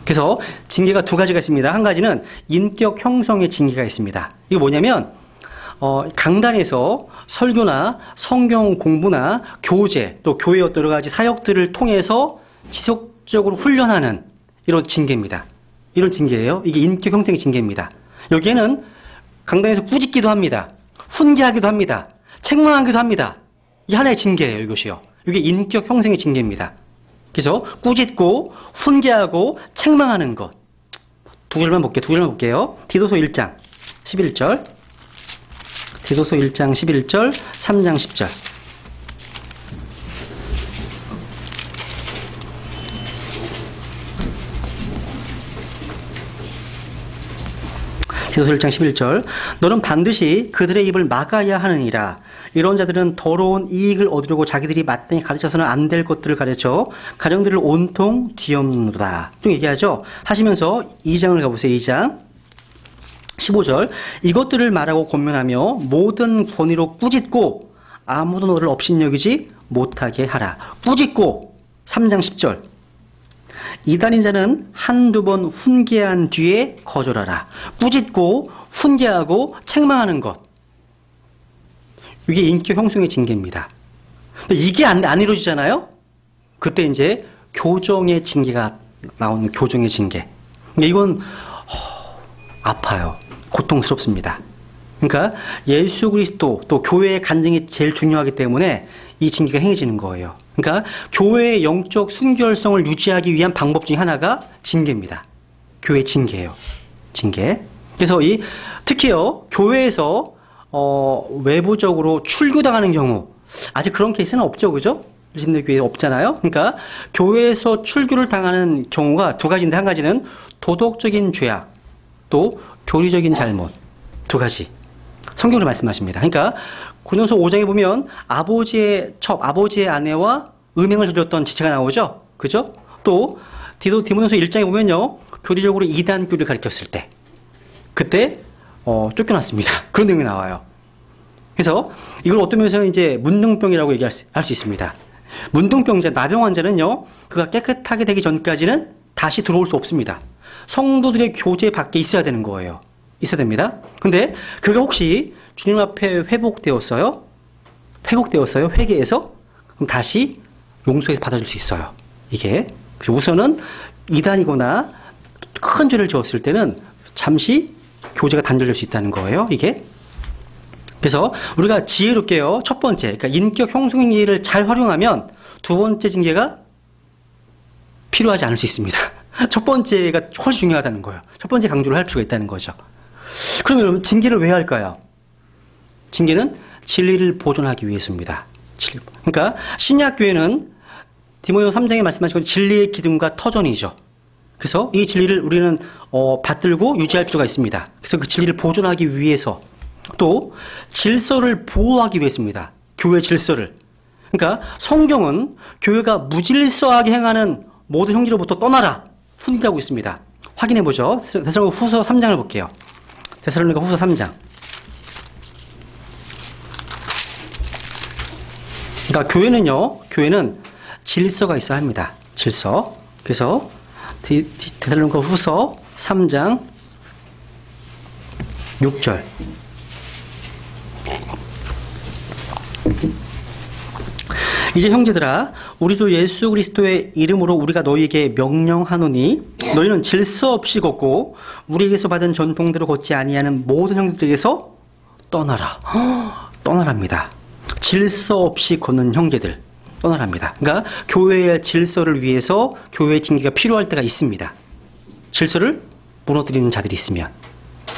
그래서 징계가 두 가지가 있습니다. 한 가지는 인격 형성의 징계가 있습니다. 이게 뭐냐면 강단에서 설교나 성경 공부나 교제, 또 교회의 여러 가지 사역들을 통해서 지속적으로 훈련하는 이런 징계입니다. 이런 징계예요. 이게 인격 형성의 징계입니다. 여기에는 강단에서 꾸짖기도 합니다. 훈계하기도 합니다. 책망하기도 합니다. 이 하나의 징계예요, 이것이요. 이게 인격 형성의 징계입니다. 그래서 꾸짖고 훈계하고 책망하는 것. 두 줄만 볼게요. 디도서 1장 11절. 디도서 1장 11절, 3장 10절. 디도서 1장 11절. 너는 반드시 그들의 입을 막아야 하느니라. 이런 자들은 더러운 이익을 얻으려고 자기들이 마땅히 가르쳐서는 안 될 것들을 가르쳐 가정들을 온통 뒤엎는도다. 쭉 얘기하죠. 하시면서 2장을 가보세요. 2장 15절. 이것들을 말하고 권면하며 모든 권위로 꾸짖고 아무도 너를 업신여기지 못하게 하라. 꾸짖고. 3장 10절. 이단인 자는 한두 번 훈계한 뒤에 거절하라. 꾸짖고 훈계하고 책망하는 것. 이게 인격 형성의 징계입니다. 이게 안 이루어지잖아요? 그때 이제 교정의 징계가 나오는 교정의 징계. 이건 아파요. 고통스럽습니다. 그러니까 예수 그리스도 또 교회의 간증이 제일 중요하기 때문에 이 징계가 행해지는 거예요. 그러니까 교회의 영적 순결성을 유지하기 위한 방법 중에 하나가 징계입니다. 교회 징계예요. 징계. 그래서 특히요, 교회에서 외부적으로 출교당하는 경우, 아직 그런 케이스는 없죠, 그죠? 우리 교회에 없잖아요. 그러니까 교회에서 출교를 당하는 경우가 두 가지인데, 한 가지는 도덕적인 죄악, 또 교리적인 잘못, 두 가지. 성경으로 말씀하십니다. 그러니까 고린도서 5장에 보면 아버지의 아내와 음행을 저질렀던 지체가 나오죠. 그죠? 또 디모데후서 1장에 보면요, 교리적으로 이단교를 가르쳤을 때, 그때 쫓겨났습니다. 그런 내용이 나와요. 그래서 이걸 어떤 면에서 이제 문둥병이라고 얘기할 수 있습니다. 문둥병자, 나병 환자는요, 그가 깨끗하게 되기 전까지는 다시 들어올 수 없습니다. 성도들의 교제 밖에 있어야 되는 거예요. 있어야 됩니다. 근데 그가 혹시 주님 앞에 회복되었어요? 회개해서? 그럼 다시 용서해서 받아줄 수 있어요. 이게. 우선은 이단이거나 큰 죄를 지었을 때는 잠시 교제가 단절될 수 있다는 거예요. 이게. 그래서 우리가 지혜롭게요. 첫 번째, 그러니까 인격 형성기를 잘 활용하면 두 번째 징계가 필요하지 않을 수 있습니다. 첫 번째가 훨씬 중요하다는 거예요. 첫 번째 강조를 할 필요가 있다는 거죠. 그러면 여러분 징계를 왜 할까요? 징계는 진리를 보존하기 위해서입니다. 그러니까 신약교회는 디모데후서 3장에 말씀하신 진리의 기둥과 터전이죠. 그래서 이 진리를 우리는 받들고 유지할 필요가 있습니다. 그래서 그 진리를 보존하기 위해서 또 질서를 보호하기 위해서입니다. 교회 질서를. 그러니까 성경은 교회가 무질서하게 행하는 모든 형제로부터 떠나라 훈계하고 있습니다. 확인해 보죠. 데살로니가 후서 3장을 볼게요. 데살로니가 후서 3장. 그러니까 교회는 질서가 있어야 합니다. 질서. 그래서 데살로니가 후서 3장 6절. 이제 형제들아 우리 주 예수 그리스도의 이름으로 우리가 너희에게 명령하노니 너희는 질서 없이 걷고 우리에게서 받은 전통대로 걷지 아니하는 모든 형제들에게서 떠나라. 떠나랍니다. 질서 없이 걷는 형제들 떠나랍니다. 그러니까 교회의 질서를 위해서 교회의 징계가 필요할 때가 있습니다. 질서를 무너뜨리는 자들이 있으면.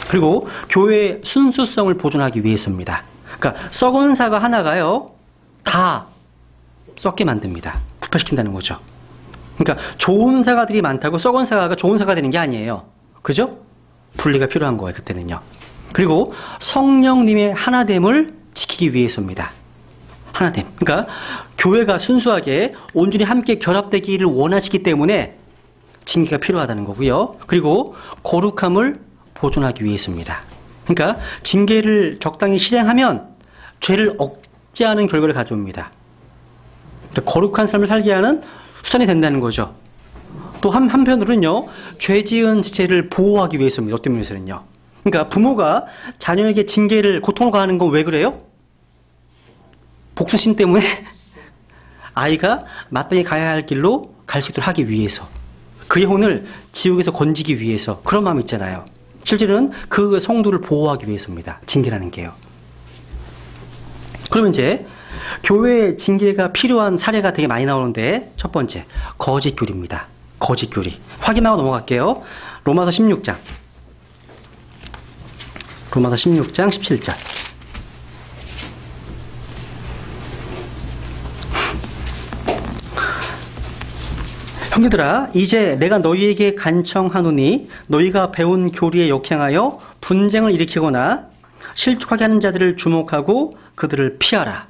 그리고 교회의 순수성을 보존하기 위해서입니다. 그러니까 썩은 사과 하나가요 다 썩게 만듭니다. 부패시킨다는 거죠. 그러니까 좋은 사과들이 많다고 썩은 사과가 좋은 사과가 되는 게 아니에요. 그죠? 분리가 필요한 거예요. 그때는요. 그리고 성령님의 하나됨을 지키기 위해서입니다. 하나됨. 그러니까 교회가 순수하게 온전히 함께 결합되기를 원하시기 때문에 징계가 필요하다는 거고요. 그리고 거룩함을 보존하기 위해서입니다. 그러니까 징계를 적당히 실행하면 죄를 억제하는 결과를 가져옵니다. 거룩한 삶을 살게 하는 수단이 된다는 거죠. 또 한편으로는요, 죄 지은 지체를 보호하기 위해서입니다. 어떤 면에서는요. 그러니까 부모가 자녀에게 징계를, 고통을 가하는 건 왜 그래요? 복수심 때문에 아이가 마땅히 가야 할 길로 갈 수 있도록 하기 위해서. 그 영혼을 지옥에서 건지기 위해서. 그런 마음이 있잖아요. 실제로는 그 성도를 보호하기 위해서입니다. 징계라는 게요. 그러면 이제 교회에 징계가 필요한 사례가 되게 많이 나오는데 첫 번째, 거짓 교리입니다. 거짓 교리. 확인하고 넘어갈게요. 로마서 16장. 로마서 16장 17절. 형제들아 이제 내가 너희에게 간청하노니 너희가 배운 교리에 역행하여 분쟁을 일으키거나 실족하게 하는 자들을 주목하고 그들을 피하라.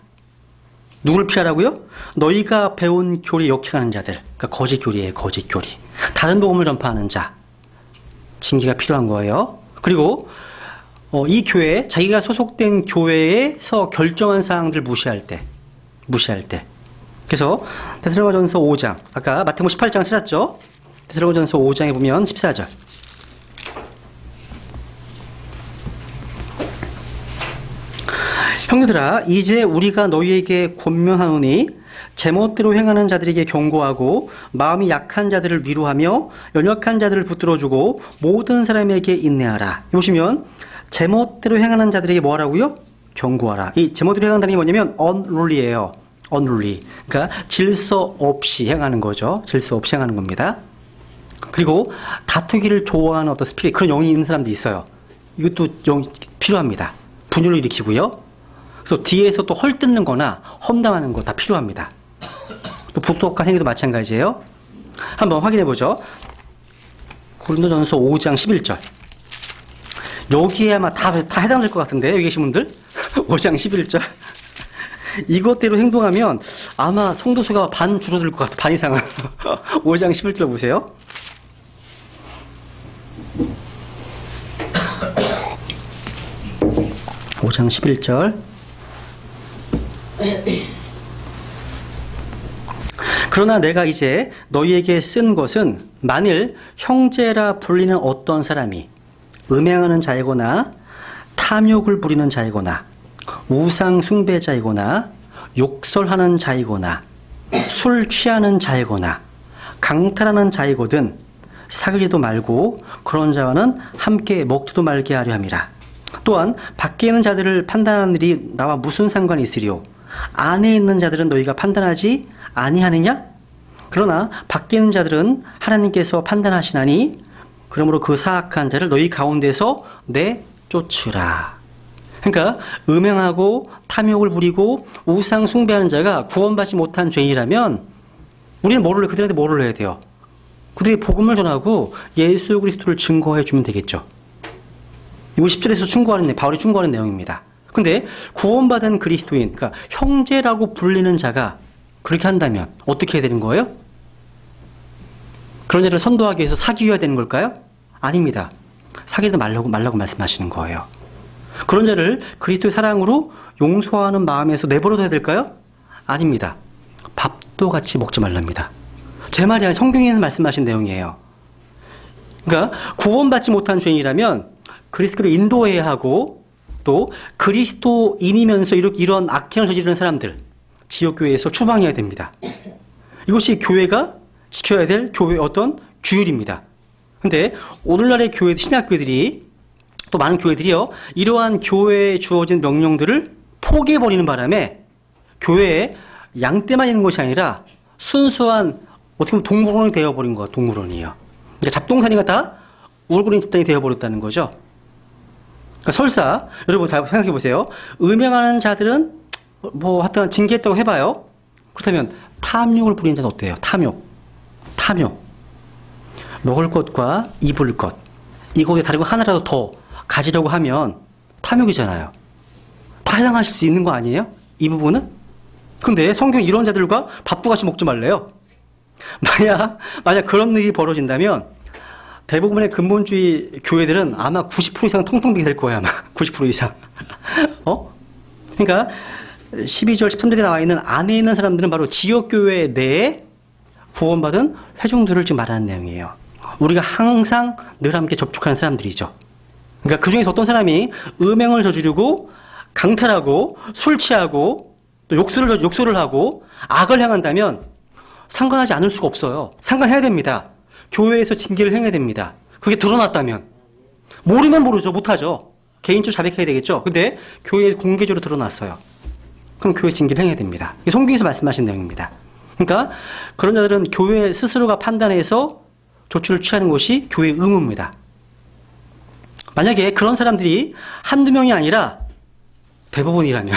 누구를 피하라고요? 너희가 배운 교리에 역행하는 자들. 그러니까 거짓 교리예요. 거짓 교리. 다른 복음을 전파하는 자. 징계가 필요한 거예요. 그리고 이 교회, 자기가 소속된 교회에서 결정한 사항들 무시할 때. 그래서 데살로니가전서 5장, 아까 마태복음 18장 찾았죠? 데살로니가전서 5장에 보면 14절. 형제들아 이제 우리가 너희에게 권면하노니 제멋대로 행하는 자들에게 경고하고 마음이 약한 자들을 위로하며 연약한 자들을 붙들어주고 모든 사람에게 인내하라. 보시면 제멋대로 행하는 자들에게 뭐 하라고요? 경고하라. 이 제멋대로 행한다는 게 뭐냐면 unruly예요. unruly. 그러니까 질서 없이 행하는 거죠. 질서 없이 행하는 겁니다. 그리고 다투기를 좋아하는 어떤 스피릿, 그런 영이 있는 사람도 있어요. 이것도 필요합니다. 분열을 일으키고요. 그래서 뒤에서 또 헐뜯는 거나 험담하는 거 다 필요합니다. 또 부도덕한 행위도 마찬가지예요. 한번 확인해 보죠. 고린도전서 5장 11절. 여기에 아마 다 해당될 것 같은데 여기 계신 분들 5장 11절. 이것대로 행동하면 아마 성도수가 반 줄어들 것 같아. 반 이상은. 5장 11절 보세요. (5장 11절) 그러나 내가 이제 너희에게 쓴 것은 만일 형제라 불리는 어떤 사람이 음행하는 자이거나 탐욕을 부리는 자이거나 우상 숭배자이거나 욕설하는 자이거나 술 취하는 자이거나 강탈하는 자이거든 사귀지도 말고 그런 자와는 함께 먹지도 말게 하려 함이라. 또한 밖에 있는 자들을 판단하는 일이 나와 무슨 상관이 있으리요? 안에 있는 자들은 너희가 판단하지 아니하느냐? 그러나 밖에 있는 자들은 하나님께서 판단하시나니 그러므로 그 사악한 자를 너희 가운데서 내쫓으라. 그러니까 음행하고 탐욕을 부리고 우상 숭배하는 자가 구원받지 못한 죄인이라면 우리는 뭐를 그들한테 뭐를 해야 돼요? 그들에게 복음을 전하고 예수 그리스도를 증거해 주면 되겠죠. 이거 10절에서 충고하는 바울이 충고하는 내용입니다. 근데 구원받은 그리스도인, 그러니까 형제라고 불리는 자가 그렇게 한다면 어떻게 해야 되는 거예요? 그런 자를 선도하기 위해서 사귀어야 되는 걸까요? 아닙니다. 사귀지 말라고 말씀하시는 거예요. 그런 자를 그리스도의 사랑으로 용서하는 마음에서 내버려둬야 될까요? 아닙니다. 밥도 같이 먹지 말랍니다. 제 말이 아니라 성경에서 말씀하신 내용이에요. 그러니까 구원받지 못한 죄인이라면 그리스도를 인도해야 하고 또 그리스도인이면서 이런 악행을 저지르는 사람들 지역교회에서 추방해야 됩니다. 이것이 교회가 지켜야 될 교회의 어떤 규율입니다. 근데 오늘날의 교회, 신약교회들이 또 많은 교회들이요, 이러한 교회에 주어진 명령들을 포기해버리는 바람에 교회에 양떼만 있는 것이 아니라 순수한 어떻게 보면 동물원이 되어버린 것, 동물원이에요. 그러니까 잡동사니가 다 울고있는 집단이 되어버렸다는 거죠. 그러니까 설사 여러분 잘 생각해 보세요. 음행하는 자들은 뭐 하여튼 징계했다고 해봐요. 그렇다면 탐욕을 부리는 자는 어때요? 탐욕. 먹을 것과 입을 것 이거에 다른 거 하나라도 더 가지려고 하면 탐욕이잖아요. 다 해당하실 수 있는 거 아니에요? 이 부분은? 근데 성경이 이런 자들과 밥도 같이 먹지 말래요. 만약 그런 일이 벌어진다면 대부분의 근본주의 교회들은 아마 90% 이상 통통 비게 될 거예요. 아마 90% 이상. 그러니까 12절 13절에 나와 있는 안에 있는 사람들은 바로 지역교회 내에 구원받은 회중들을 지금 말하는 내용이에요. 우리가 항상 늘 함께 접촉하는 사람들이죠. 그러니까 그 중에서 어떤 사람이 음행을 저지르고 강탈하고 술 취하고 또 욕설을 하고 악을 행한다면 상관하지 않을 수가 없어요. 상관해야 됩니다. 교회에서 징계를 행해야 됩니다. 그게 드러났다면. 모르면 모르죠. 못하죠. 개인적으로 자백해야 되겠죠. 근데 교회에 공개적으로 드러났어요. 그럼 교회 징계를 행해야 됩니다. 이게 성경에서 말씀하신 내용입니다. 그러니까 그런 자들은 교회 스스로가 판단해서 조치를 취하는 것이 교회의 의무입니다. 만약에 그런 사람들이 한두 명이 아니라 대부분이라면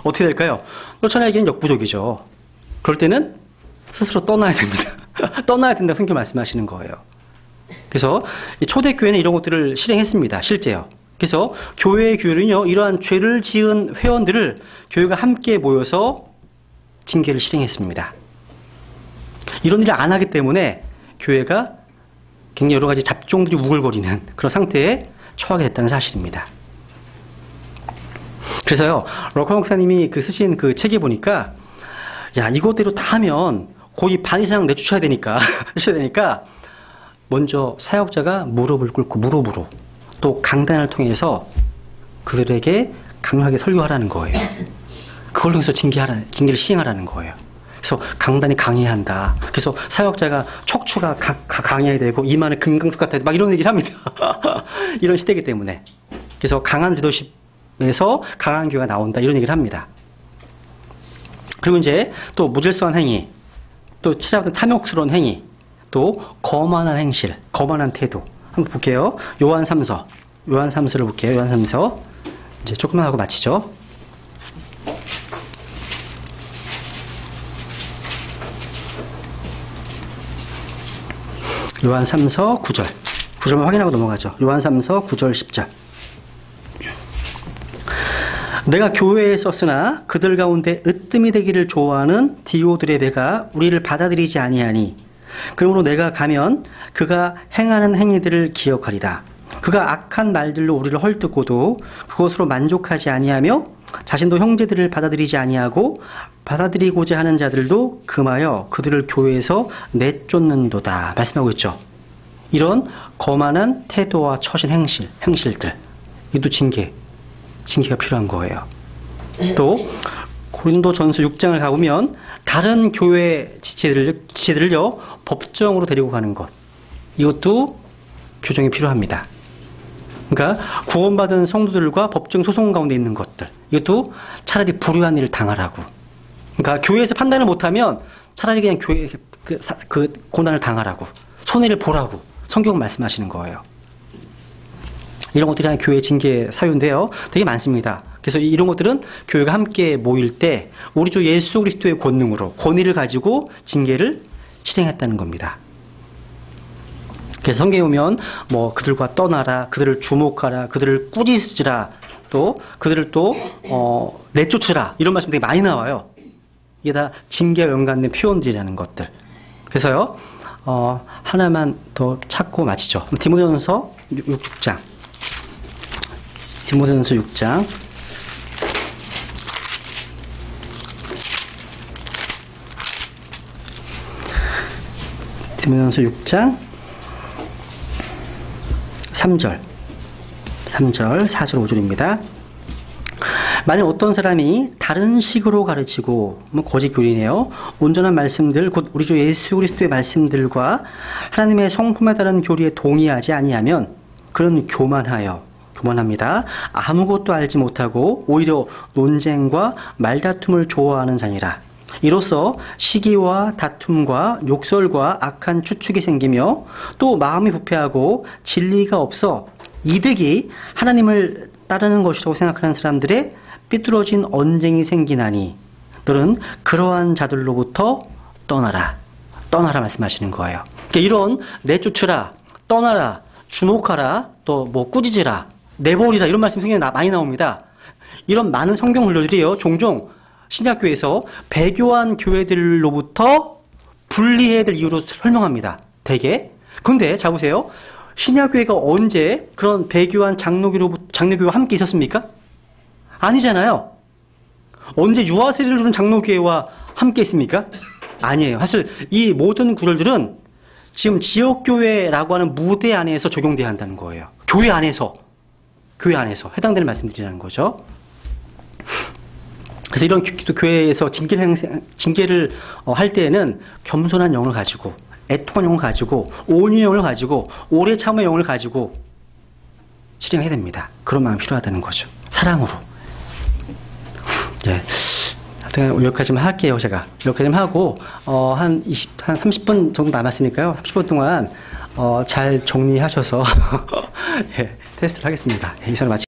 어떻게 될까요? 쫓아내기는 역부족이죠. 그럴 때는 스스로 떠나야 됩니다. 떠나야 된다고 성경 말씀하시는 거예요. 그래서 초대교회는 이런 것들을 실행했습니다. 실제요. 그래서 교회의 규율은요, 이러한 죄를 지은 회원들을 교회가 함께 모여서 징계를 실행했습니다. 이런 일을 안 하기 때문에 교회가 굉장히 여러 가지 잡종들이 우글거리는 그런 상태에 처하게 됐다는 사실입니다. 그래서요, 러커 목사님이 쓰신 그 책에 보니까, 야, 이것대로 다 하면 거의 반 이상 내쫓아야 되니까, 먼저 사역자가 무릎을 꿇고 무릎으로 또 강단을 통해서 그들에게 강하게 설교하라는 거예요. 그걸 통해서 징계를 시행하라는 거예요. 그래서 강단이 강해야 한다. 그래서 사역자가 척추가 강해야 되고 이마는 금강석 같아야 돼. 막 이런 얘기를 합니다. 이런 시대이기 때문에. 그래서 강한 리더십에서 강한 교회가 나온다. 이런 얘기를 합니다. 그리고 이제 또 무질서한 행위, 또 찾아봤던 탐욕스러운 행위, 또 거만한 행실, 거만한 태도. 한번 볼게요. 요한 3서를 볼게요. 요한 3서. 이제 조금만 하고 마치죠. 요한 3서 9절. 9절만 확인하고 넘어가죠. 요한 3서 9절 10절. 내가 교회에 썼으나 그들 가운데 으뜸이 되기를 좋아하는 디오드레베가 우리를 받아들이지 아니하니 그러므로 내가 가면 그가 행하는 행위들을 기억하리라. 그가 악한 말들로 우리를 헐뜯고도 그것으로 만족하지 아니하며 자신도 형제들을 받아들이지 아니하고 받아들이고자 하는 자들도 금하여 그들을 교회에서 내쫓는도다. 말씀하고 있죠. 이런 거만한 태도와 처신 행실들. 이것도 징계가 필요한 거예요. 또 고린도전서 6장을 가보면 다른 교회 지체들을요 법정으로 데리고 가는 것. 이것도 교정이 필요합니다. 그러니까 구원받은 성도들과 법정 소송 가운데 있는 것들, 이것도 차라리 불의한 일을 당하라고. 그러니까 교회에서 판단을 못하면 차라리 그냥 교회 그 고난을 당하라고, 손해를 보라고 성경은 말씀하시는 거예요. 이런 것들이 한 교회 징계 사유인데요, 되게 많습니다. 그래서 이런 것들은 교회가 함께 모일 때 우리 주 예수 그리스도의 권능으로, 권위를 가지고 징계를 실행했다는 겁니다. 그래서 성경에 보면 뭐 그들과 떠나라, 그들을 주목하라, 그들을 꾸짖으라, 또 그들을 또 내쫓으라, 이런 말씀 되게 많이 나와요. 이게 다 징계와 연관된 표현들이라는 것들. 그래서요, 하나만 더 찾고 마치죠. 디모데전서 6장. 디모데전서 6장. 디모데전서 6장 3절, 4절, 5절입니다. 만약 어떤 사람이 다른 식으로 가르치고, 거짓 교리네요. 온전한 말씀들, 곧 우리 주 예수 그리스도의 말씀들과 하나님의 성품에 따른 교리에 동의하지 아니하면 그런 교만합니다. 아무것도 알지 못하고 오히려 논쟁과 말다툼을 좋아하는 자니라. 이로써 시기와 다툼과 욕설과 악한 추측이 생기며 또 마음이 부패하고 진리가 없어 이득이 하나님을 따르는 것이라고 생각하는 사람들의 삐뚤어진 언쟁이 생기나니 너는 그러한 자들로부터 떠나라 말씀하시는 거예요. 그러니까 이런 내쫓으라, 떠나라, 주목하라, 또 뭐 꾸짖으라, 내버리라, 이런 말씀이 성경에 많이 나옵니다. 이런 많은 성경 분류들이요, 종종 신약교회에서 배교한 교회들로부터 분리해야 될 이유로 설명합니다. 대개. 그런데 자 보세요. 신약교회가 언제 그런 배교한 장로교회와 함께 있었습니까? 아니잖아요. 언제 유아세례를 주는 장로교회와 함께 있습니까? 아니에요. 사실 이 모든 구절들은 지금 지역교회라고 하는 무대 안에서 적용돼야 한다는 거예요. 교회 안에서 해당되는 말씀들이라는 거죠. 그래서 이런 교회에서 징계를 할 때에는 겸손한 영을 가지고, 애통한 영을 가지고, 온유의 영을 가지고, 오래 참음의 영을 가지고 실행해야 됩니다. 그런 마음이 필요하다는 거죠. 사랑으로. 네. 여기까지만 할게요, 제가. 여기까지만 하고, 한 30분 정도 남았으니까요. 30분 동안, 잘 정리하셔서, 예, 테스트를 하겠습니다. 이상을 마치